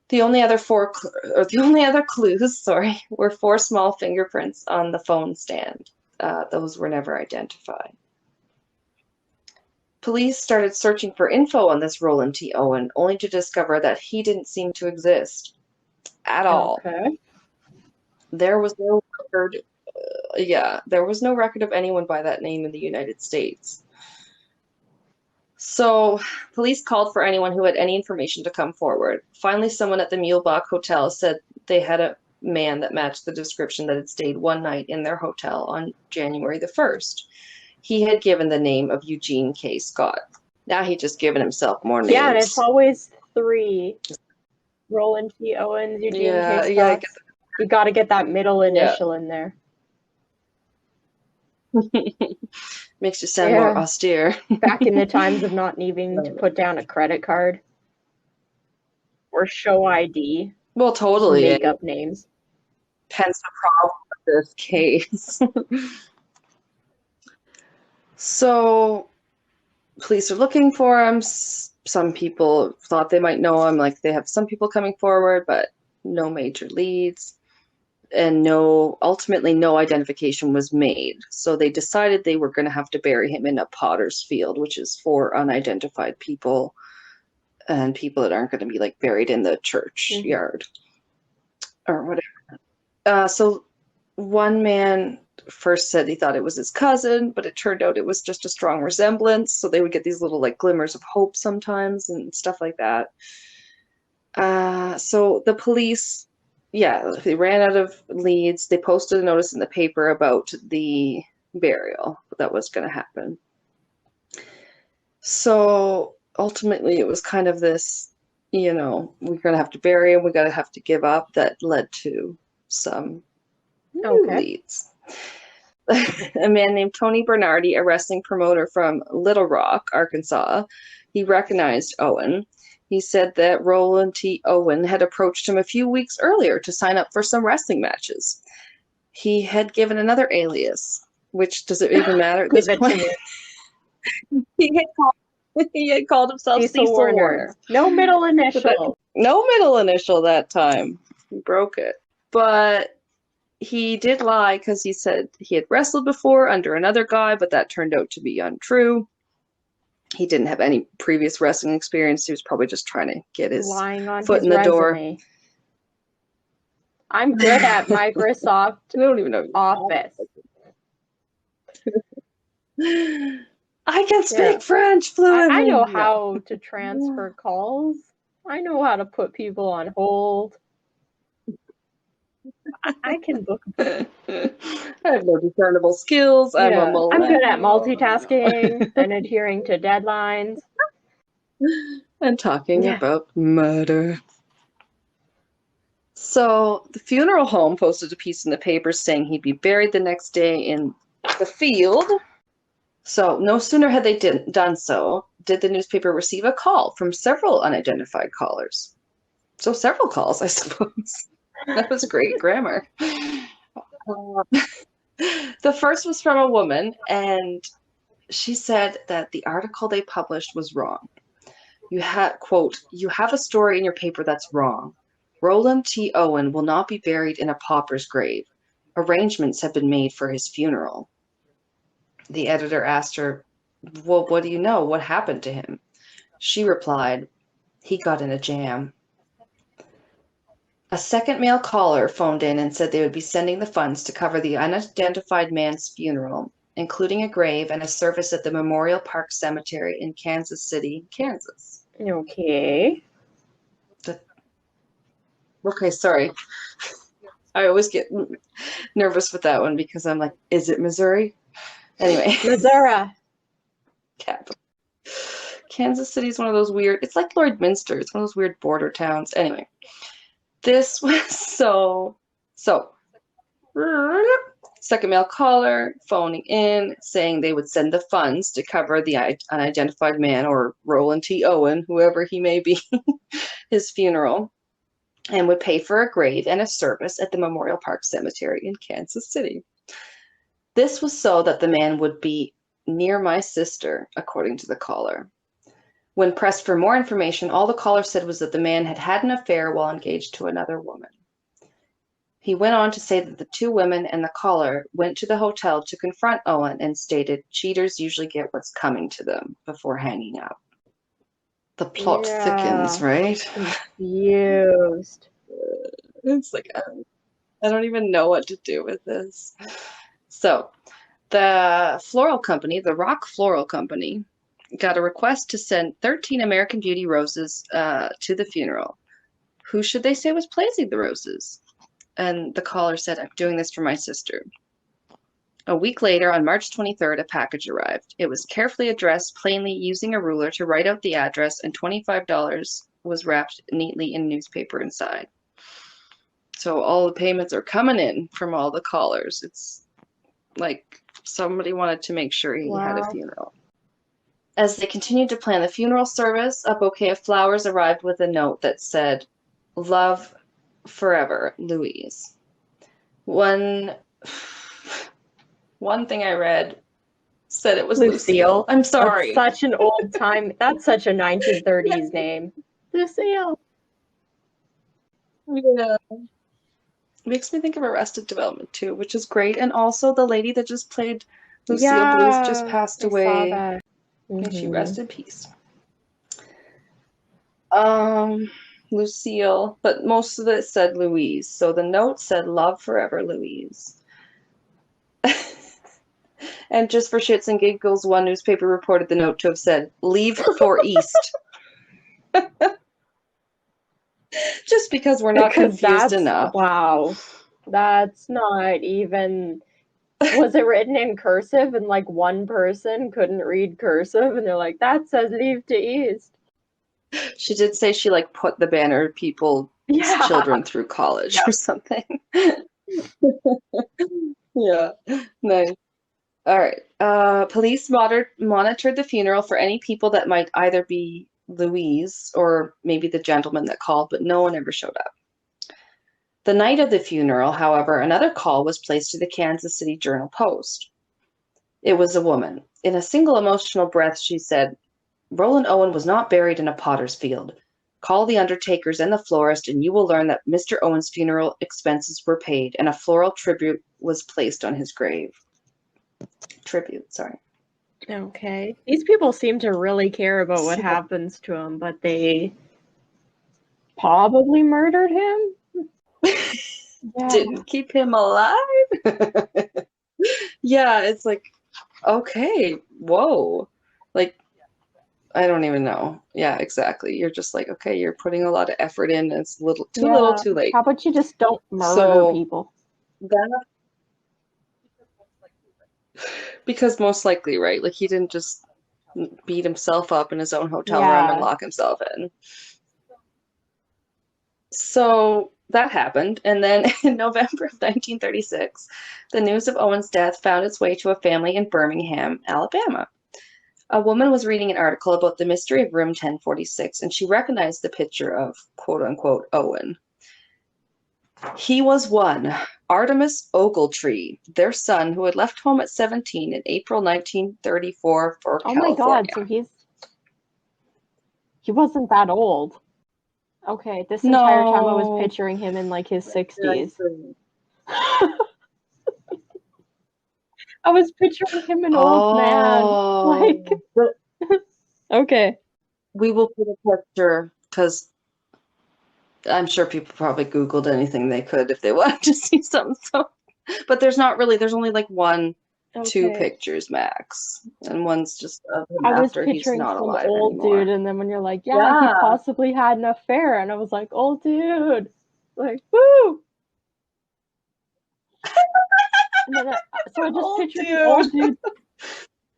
The only other clues, were 4 small fingerprints on the phone stand. Those were never identified. Police started searching for info on this Roland T. Owen, only to discover that he didn't seem to exist at all. Okay. There was no record. There was no record of anyone by that name in the United States. So, police called for anyone who had any information to come forward. Finally, someone at the Mulebach Hotel said they had a man that matched the description that had stayed one night in their hotel on January the 1st. He had given the name of Eugene K. Scott. Now he'd just given himself more names. Yeah, and it's always 3. Roland T. Owens, Eugene K. Scott. You got to get that middle initial in there. Makes you sound more austere. Back in the times of not needing to put down a credit card or show ID. Well, totally. Just make up names. Hence the problem with this case. So, police are looking for him. Some people thought they might know him. Like, they have some people coming forward, but no major leads. And ultimately no identification was made. So they decided they were going to have to bury him in a potter's field, which is for unidentified people and people that aren't going to be like buried in the churchyard or whatever. So one man first said he thought it was his cousin, but it turned out it was just a strong resemblance. So they would get these little like glimmers of hope sometimes and stuff like that. So the police, they ran out of leads. They posted a notice in the paper about the burial that was going to happen. So ultimately, it was kind of this, we're going to have to bury him. We're going to have to give up. That led to some new leads. A man named Tony Bernardi, a wrestling promoter from Little Rock, Arkansas, he recognized Owen. He said that Roland T. Owen had approached him a few weeks earlier to sign up for some wrestling matches. He had given another alias, which does it even matter at this point? He had called himself Cecil Warner. No middle initial. No middle initial that time. He broke it. But he did lie because he said he had wrestled before under another guy, but that turned out to be untrue. He didn't have any previous wrestling experience. He was probably just trying to get his foot in the door. I'm good at Microsoft I don't even know. Office. I can speak French fluently. I know how to transfer calls. I know how to put people on hold. I can book. I have no discernible skills. I'm a millennial. I'm good at multitasking and adhering to deadlines. And talking about murder. So the funeral home posted a piece in the paper saying he'd be buried the next day in the field. So no sooner had they done so, did the newspaper receive a call from several unidentified callers. So several calls, I suppose. That was great grammar. The first was from a woman, and she said that the article they published was wrong. Quote, "You have a story in your paper that's wrong. Roland T. Owen will not be buried in a pauper's grave. Arrangements have been made for his funeral." The editor asked her, "Well, what do you know? What happened to him?" She replied, "He got in a jam." A second male caller phoned in and said they would be sending the funds to cover the unidentified man's funeral, including a grave and a service at the Memorial Park Cemetery in Kansas City, Kansas. Okay. Okay, sorry. I always get nervous with that one because I'm like, is it Missouri? Anyway. Missouri. Capital. Kansas City is one of those weird, it's like Lloydminster. It's one of those weird border towns. Anyway, this was so. Second male caller phoning in saying they would send the funds to cover the unidentified man, or Roland T. Owen, whoever he may be, his funeral, and would pay for a grave and a service at the Memorial Park Cemetery in Kansas City. This was so that the man would be near my sister, according to the caller. When pressed for more information, all the caller said was that the man had had an affair while engaged to another woman. He went on to say that the two women and the caller went to the hotel to confront Owen and stated cheaters usually get what's coming to them before hanging up. The plot thickens, right? Confused. It's like, I don't even know what to do with this. So, the floral company, the Rock Floral Company, got a request to send 13 American Beauty roses to the funeral. Who should they say was placing the roses? And the caller said, I'm doing this for my sister. A week later, on March 23rd, a package arrived. It was carefully addressed, plainly using a ruler to write out the address, and $25 was wrapped neatly in newspaper inside. So all the payments are coming in from all the callers. It's like somebody wanted to make sure he had a funeral. As they continued to plan the funeral service, a bouquet of flowers arrived with a note that said, Love forever, Louise. One thing I read said it was Lucille. I'm sorry. That's such an old time. That's such a 1930s name. Lucille. Yeah. Makes me think of Arrested Development too, which is great. And also the lady that just played Lucille Bluth just passed away. And she rest in peace. Lucille, but most of it said Louise. So the note said, Love forever, Louise. And just for shits and giggles, one newspaper reported the note to have said, Leave for East. Just because we're not confused enough. Wow. That's not even... Was it written in cursive and like one person couldn't read cursive and they're like, that says leave to East? She did say she like put the banner people's children through college or something. Yeah, nice. All right. Police monitored the funeral for any people that might either be Louise or maybe the gentleman that called, but no one ever showed up. The night of the funeral, however, another call was placed to the Kansas City Journal-Post. It was a woman. In a single emotional breath, she said, Roland Owen was not buried in a potter's field. Call the undertakers and the florist, and you will learn that Mr. Owen's funeral expenses were paid, and a floral tribute was placed on his grave. Sorry. Okay. These people seem to really care about what happens to him, but they probably murdered him? Didn't keep him alive? Yeah, it's like, okay, whoa. Like, I don't even know. Yeah, exactly. You're just like, okay, you're putting a lot of effort in, and it's little, too late. How about you just don't murder people? Because most likely, right? Like, he didn't just beat himself up in his own hotel room and lock himself in. So that happened, and then in November of 1936, the news of Owen's death found its way to a family in Birmingham, Alabama. A woman was reading an article about the mystery of room 1046, and she recognized the picture of quote-unquote Owen. He was one, Artemus Ogletree, their son, who had left home at 17 in April 1934 for California. Oh my God, so he wasn't that old. Okay, this entire time I was picturing him in like his 60s. I was picturing him an old man. Like, okay. We will put a picture because I'm sure people probably Googled anything they could if they wanted to see something. So, but there's only like one, two Okay. pictures max, and one's just of him I was after he's picturing not some alive old dude, anymore. and then when you're like, yeah, he Yeah. possibly had an affair, and I was like, old dude, like, woo! And then so I just Oh, pictured an dude. old dude.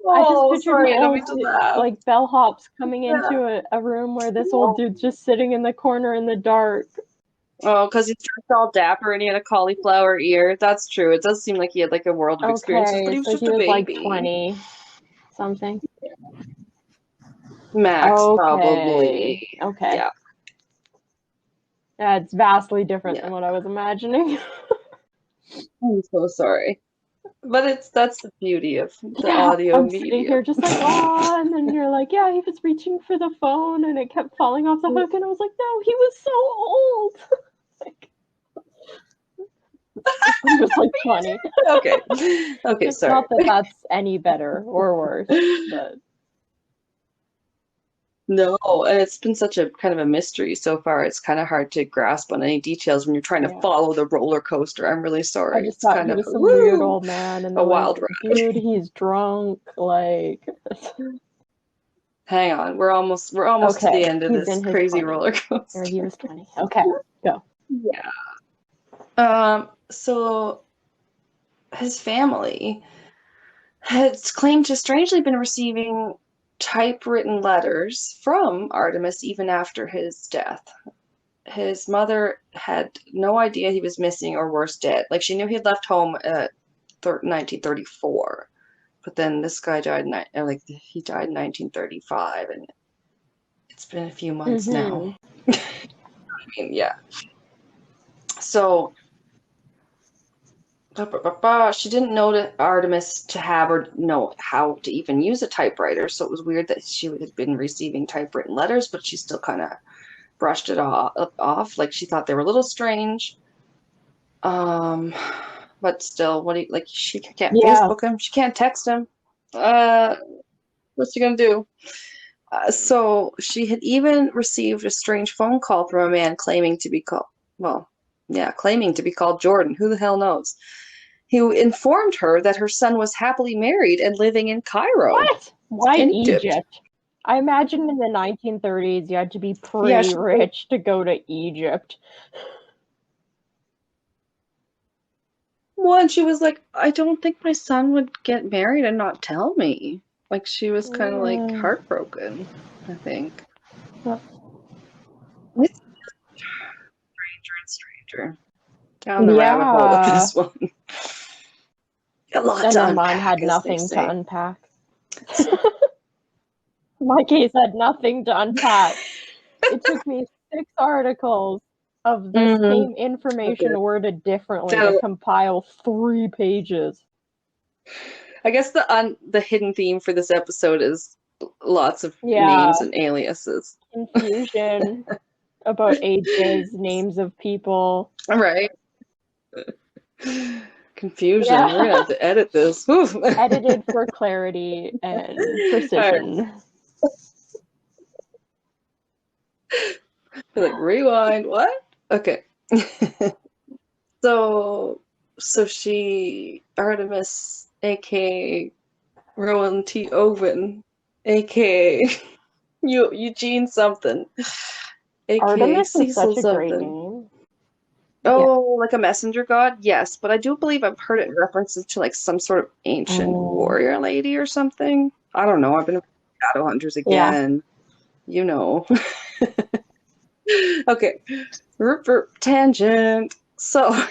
I just Oh, pictured an sorry, I don't mean old to laugh. like bellhops coming Yeah. into a room where this old dude's just sitting in the corner in the dark. Oh, because he's dressed all dapper and he had a cauliflower ear. That's true. It does seem like he had like a world of experiences, but Okay, he was so just he a was like baby. 20 something. Max, Okay, probably. okay. Yeah, That's vastly different than yeah. what I was imagining. I'm so sorry. But that's the beauty of the Yeah, audio I'm sitting medium. here just like, oh, and then you're like, yeah, he was reaching for the phone and it kept falling off the hook, and I was like, no, he was so old. Like, he was like 20. Okay. Okay, sorry. Not that that's any better or worse, but No, and it's been such a kind of a mystery so far. It's kind of hard to grasp on any details when you're trying to yeah. follow the roller coaster. I'm really I sorry. just It's thought kind he of was some weird woo, old man, and a they're like, wild ride. dude, he's drunk. Like, Hang on, we're almost to the okay, end of he's this in his crazy 20s. roller Or coaster. he was 20. Okay, go. Yeah. So his family has claimed to strangely been receiving typewritten letters from Artemis even after his death. His mother had no idea he was missing or worse, dead. Like she knew he had left home at 1934, but then this guy died like he died in 1935, and it's been a few months now. Mm-hmm. I mean, yeah. So she didn't know that Artemis to have or know how to even use a typewriter, so it was weird that she had been receiving typewritten letters, but she still kind of brushed it off. Like she thought they were a little strange. Um, but still, what do you like? She can't Yeah. Facebook him. She can't text him. Uh, what's she gonna do? So she had even received a strange phone call from a man claiming to be called, well, yeah, claiming to be called Jordan. Who the hell knows? Who informed her that her son was happily married and living in Cairo, What? Why in Egypt. Egypt? I imagine in the 1930s you had to be Yeah, pretty rich to go to Egypt. well, and she was like, I don't think my son would get married and not tell me. Like she was kind of like heartbroken, I think. It's stranger and stranger. Down the rabbit hole with Yeah. this one. A lot And to then mine unpack, had as they nothing to say. unpack. My case had nothing to unpack. It took me 6 articles of the Mm-hmm. same information Okay. worded differently to So compile 3 pages. I guess the hidden theme for this episode is lots of Yeah, names and aliases. confusion about ages, names of people. All right. Confusion. We're Yeah. gonna have to edit this. All Edited for clarity and right. precision. Like rewind. What? Okay. So she Artemis, aka Rowan T. Owen, aka Eugene something, aka Artemis is Cecil such a great something. name. Yeah. Oh, like a messenger god? Yes, but I do believe I've heard it in references to like some sort of ancient Oh. warrior lady or something. I don't know. I've been shadow hunters Yeah. again. You know. Okay. Tangent. So,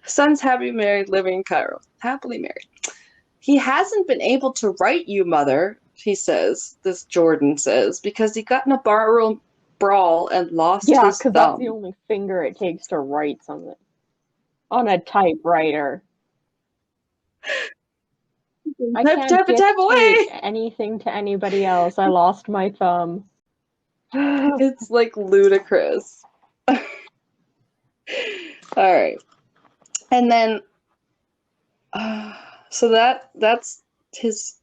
son's happy married, living in Cairo. Happily married. He hasn't been able to write you, mother, he says, this Jordan says, because he got in a barroom brawl and lost Yeah, his because that's the thumb. only finger it takes to write something on a typewriter. I Type, can't type it, type dictate away! anything to anybody else. I lost my thumb. It's like ludicrous. All right. And then, so that's his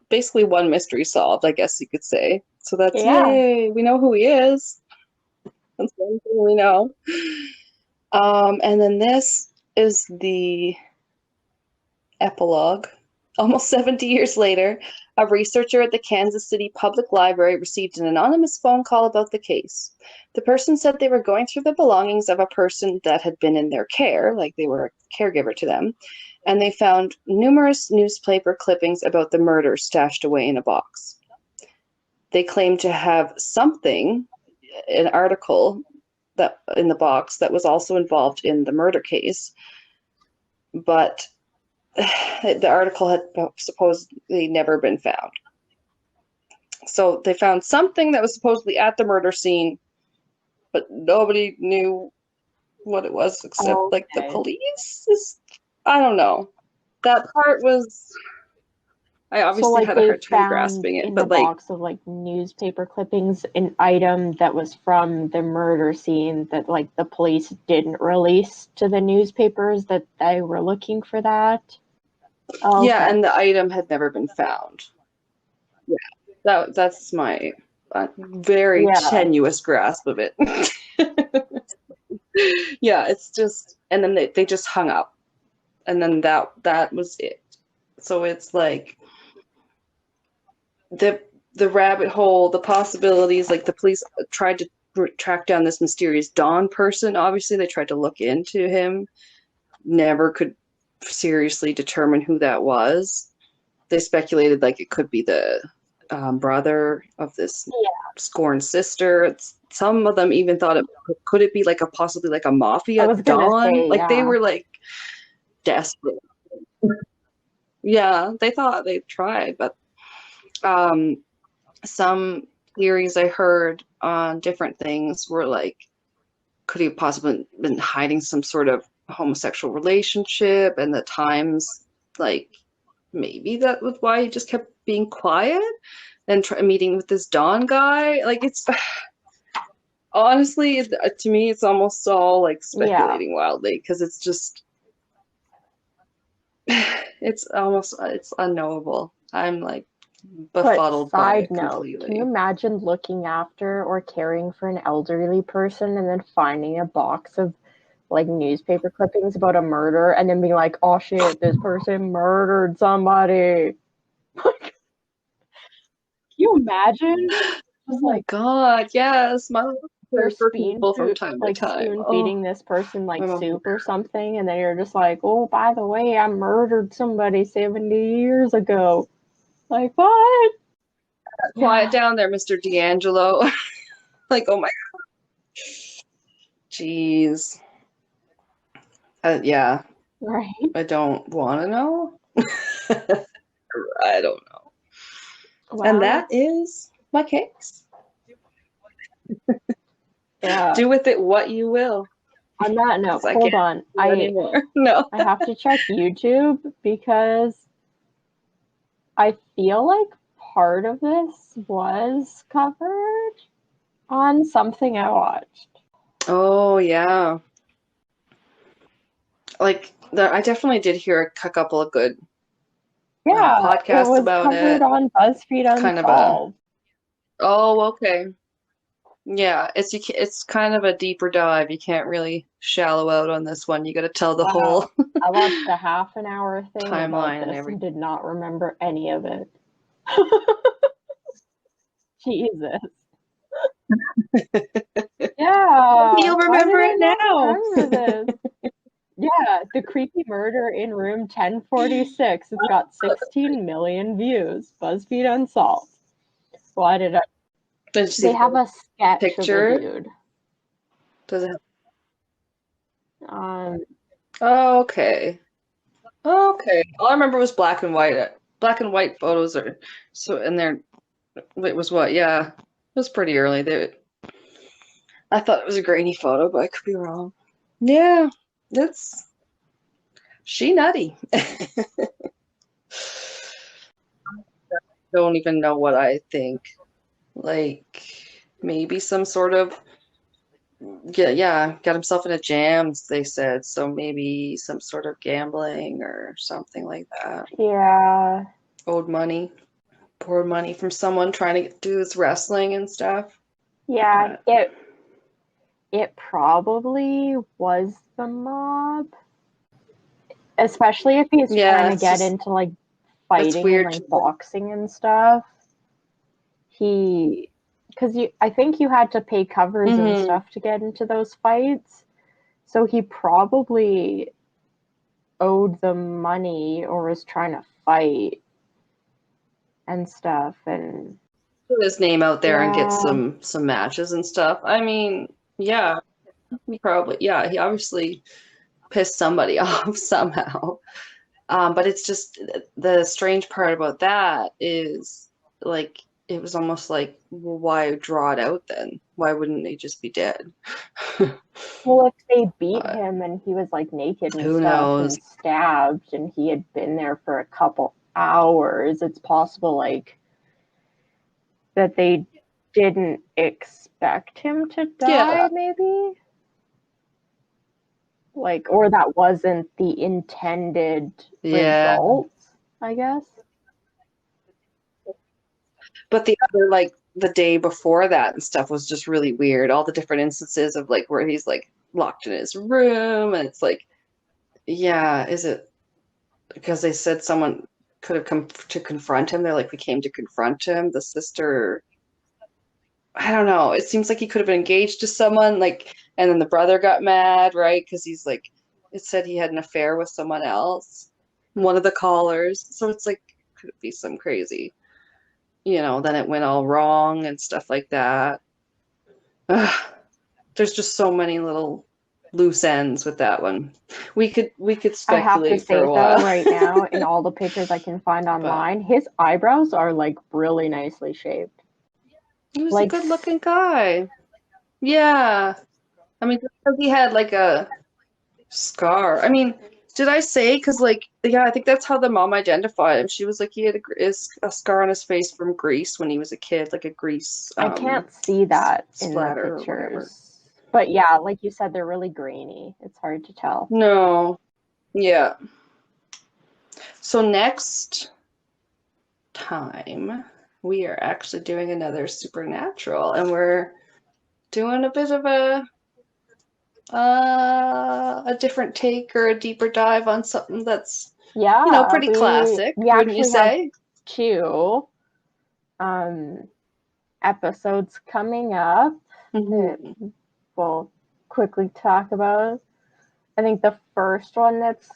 basically one mystery solved, I guess you could say. So that's Yeah. yay, we know who he is. That's one thing we know. And then this is the epilogue. Almost 70 years later, a researcher at the Kansas City Public Library received an anonymous phone call about the case. The person said they were going through the belongings of a person that had been in their care, like they were a caregiver to them, and they found numerous newspaper clippings about the murder stashed away in a box. They claimed to have something, an article that in the box that was also involved in the murder case, but the article had supposedly never been found. So they found something that was supposedly at the murder scene, but nobody knew what it was except like the police. I don't know. That part was, I obviously had a hard time grasping it, in but the box of like newspaper clippings an item that was from the murder scene that like the police didn't release to the newspapers that they were looking for that. Oh, yeah, okay. And the item had never been found. Yeah, that's my very tenuous grasp of it. Yeah, it's just, and then they just hung up, and then that was it. So it's like the rabbit hole, the possibilities. Like the police tried to track down this mysterious Don person. Obviously, they tried to look into him, never could seriously determine who that was. They speculated like it could be the brother of this scorned sister. Some of them even thought could it be like possibly like a mafia Don? Like they were like desperate. Yeah, they thought they'd try, but some theories I heard on different things were like, could he have possibly been hiding some sort of homosexual relationship, and the times like maybe that was why he just kept being quiet and meeting with this Don guy. Like it's honestly, to me, it's almost all like speculating wildly because it's just it's unknowable. I'm like befuddled by it completely. Can you imagine looking after or caring for an elderly person and then finding a box of like newspaper clippings about a murder and then being like, oh shit, this person murdered somebody? Can you imagine? Oh my god, yes. You're spoon feeding this person like soup or something, and then you're just like, oh, by the way, I murdered somebody 70 years ago. Like, what? Quiet down there, Mr. D'Angelo. Like, oh my god. Jeez. Yeah. Right. I don't want to know. I don't know. Wow. And that is my case. Yeah. Do with it what you will. On that note, hold on. No. I have to check YouTube because I feel like part of this was covered on something I watched. Oh, yeah. Like, I definitely did hear a couple of good podcasts about it. It was covered on BuzzFeed Unsolved. Oh, okay. Yeah, it's kind of a deeper dive. You can't really shallow out on this one. You got to tell the whole I watched a half an hour thing timeline about this and did not remember any of it. Jesus. Yeah. You'll remember it now. Remember this? Yeah, the creepy murder in room 1046. It's got 16 million views. BuzzFeed Unsolved. Why did I? They have a sketch picture. Of the dude. Does it? Oh, okay. Okay. All I remember was black and white. Black and white photos are so, and it was what? Yeah, it was pretty early. I thought it was a grainy photo, but I could be wrong. Yeah, she nutty. Don't even know what I think. Like maybe some sort of got himself in a jam, they said, so maybe some sort of gambling or something like that. Yeah. Owed money, poured money from someone trying to do his wrestling and stuff. Yeah, it probably was the mob, especially if he's Yeah, trying to it's get just, into like that's fighting and weird. like boxing and stuff. He, because I think you had to pay covers and Hmm. stuff to get into those fights. So he probably owed them money or was trying to fight and stuff. And Put his name out there and get yeah, some matches and stuff. I mean, yeah, he obviously pissed somebody off somehow. But it's just the strange part about that is like it was almost like, well, why draw it out then? Why wouldn't they just be dead? well, if they beat But him and he was like naked and who stuff knows? and stabbed and he had been there for a couple hours, it's possible like that they didn't expect him to Yeah, die, maybe? Like, or that wasn't the intended yeah. result, I guess. But the other, like the day before that and stuff was just really weird. All the different instances of like where he's like locked in his room and it's like, yeah, is it because they said someone could have come to confront him? They're like, we came to confront him. The sister, I don't know. It seems like he could have been engaged to someone, like, and then the brother got mad, right? Because he's like, it said he had an affair with someone else, one of the callers. So it's like, could it be some crazy, then it went all wrong and stuff like that. Ugh, there's just so many little loose ends with that one. We could I have to speculate for say a though, while, right now, in all the pictures I can find but online, his eyebrows are like really nicely shaped. he was a Like, good-looking guy. Yeah. I mean, just 'cause he had like a scar. I mean, did I say? Because, like, yeah, I think that's how the mom identified him. She was like, he had a scar on his face from grease when he was a kid, like a grease I can't see that in the splatter or whatever. pictures. But yeah, like you said, they're really grainy. It's hard to tell. No, yeah. So next time, we are actually doing another supernatural, and we're doing a bit of a different take or a deeper dive on something that's, Yeah, pretty we classic, we wouldn't you actually have say? two um episodes coming up that Hmm. we'll quickly talk about. I think the first one that's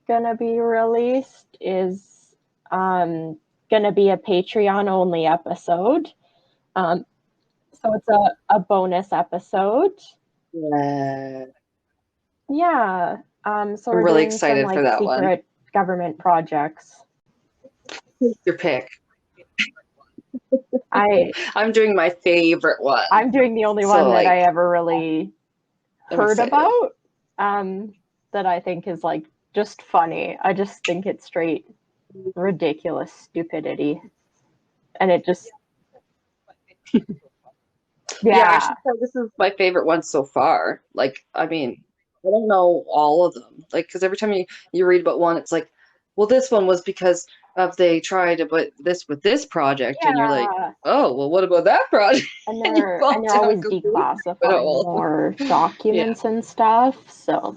gonna be released is gonna be a Patreon only episode. Um, so it's a bonus episode. Yeah. Yeah. So I'm we're really doing some excited for like that one. secret government projects. Your pick. I I'm doing my favorite one. I'm doing the only So, one that like, I ever really I'm heard excited. about. That I think is like just funny. I just think it's straight ridiculous stupidity. And it just Yeah, I yeah. should say this is my favorite one so far. Like, I mean, I don't know all of them. Like, because every time you read about one, it's like, well, this one was because of they tried to put this with this project, and you're like, Yeah. oh, well, what about that project? And And you fall they're down a always complete rabbit declassifying hole. more Yeah. documents and stuff. So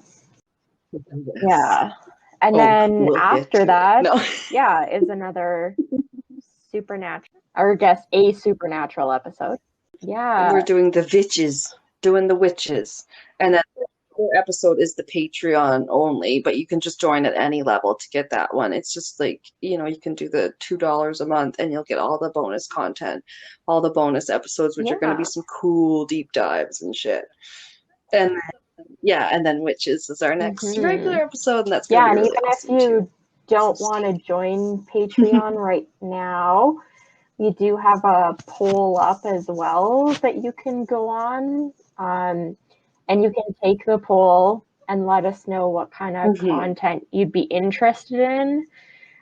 Yes. yeah. And Oh, then we'll get after to it. that, No. yeah, is another supernatural or just a supernatural episode. We're Yeah. doing the witches, doing the witches. And then the episode is the Patreon only, but you can just join at any level to get that one. It's just like, you can do the $2 a month and you'll get all the bonus content, all the bonus episodes, which are going to be Yeah. some cool deep dives and shit. And yeah, and then witches is our next Hmm. regular episode, and that's going to Yeah, be and really even if awesome too. you don't want to join Patreon right now, we do have a poll up as well that you can go on. And you can take the poll and let us know what kind of Hmm. content you'd be interested in.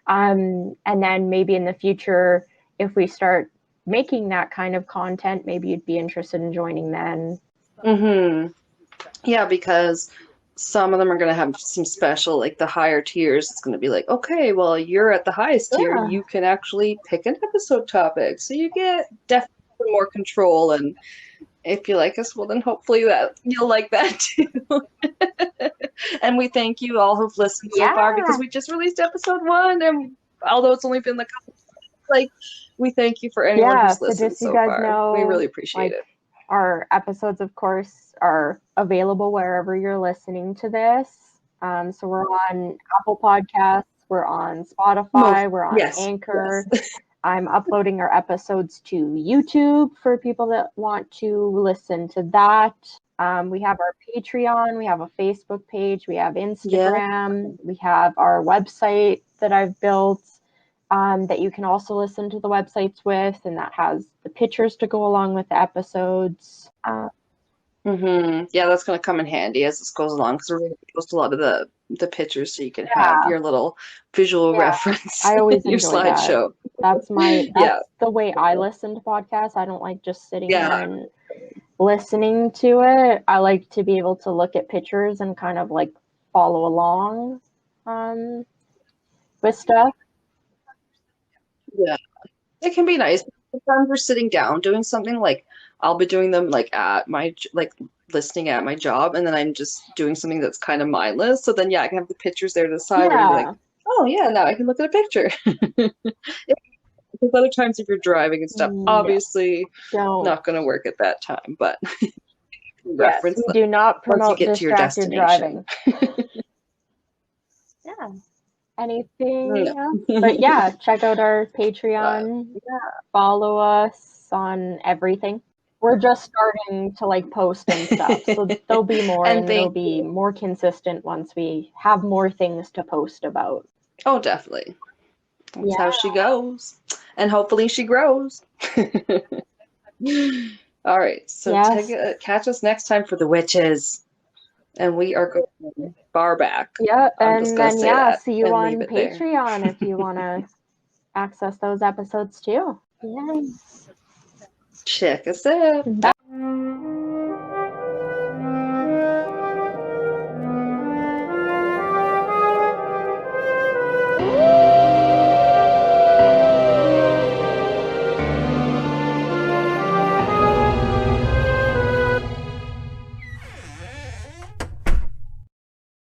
And then maybe in the future, if we start making that kind of content, maybe you'd be interested in joining then. Hmm. Yeah, because some of them are going to have some special, like the higher tiers. It's going to be like, okay, well, you're at the highest tier. Yeah. You can actually pick an episode topic. So you get definitely more control if you like us, well, then hopefully that you'll like that too. And we thank you all who've listened so far, because we just released episode 1, and although it's only been a couple, like, we thank you for anyone who's listened just so so you guys far. know, we really appreciate it. Our episodes, of course, are available wherever you're listening to this. So we're on Apple Podcasts, we're on Spotify, we're on Anchor. Yes. I'm uploading our episodes to YouTube for people that want to listen to that. We have our Patreon, we have a Facebook page, we have Instagram, we have our website that I've built that you can also listen to the websites with, and that has the pictures to go along with the episodes. Yeah, that's going to come in handy as this goes along, because we're going to post a lot of the pictures so you can have your little visual reference. I always your enjoy slideshow. That's the way I listen to podcasts. I don't like just sitting there and listening to it. I like to be able to look at pictures and kind of like follow along with stuff. Yeah, it can be nice. Sometimes we're sitting down doing something, like I'll be doing them like at my listening at my job, and then I'm just doing something that's kind of mindless. So then I can have the pictures there to the side where you're like, oh yeah, now I can look at a picture. Because other times if you're driving and stuff, obviously not going to work at that time. But reference we do not promote once you get distracted to your destination. Driving. Anything else? But check out our Patreon. Follow us on everything. We're just starting to like post and stuff, so there'll be more, and they'll be more consistent once we have more things to post about. Oh, definitely. That's how she goes, and hopefully she grows. All right, so catch us next time for the witches, and we are going far back. Yeah, and then see you on Patreon if you want to access those episodes too. Check us out.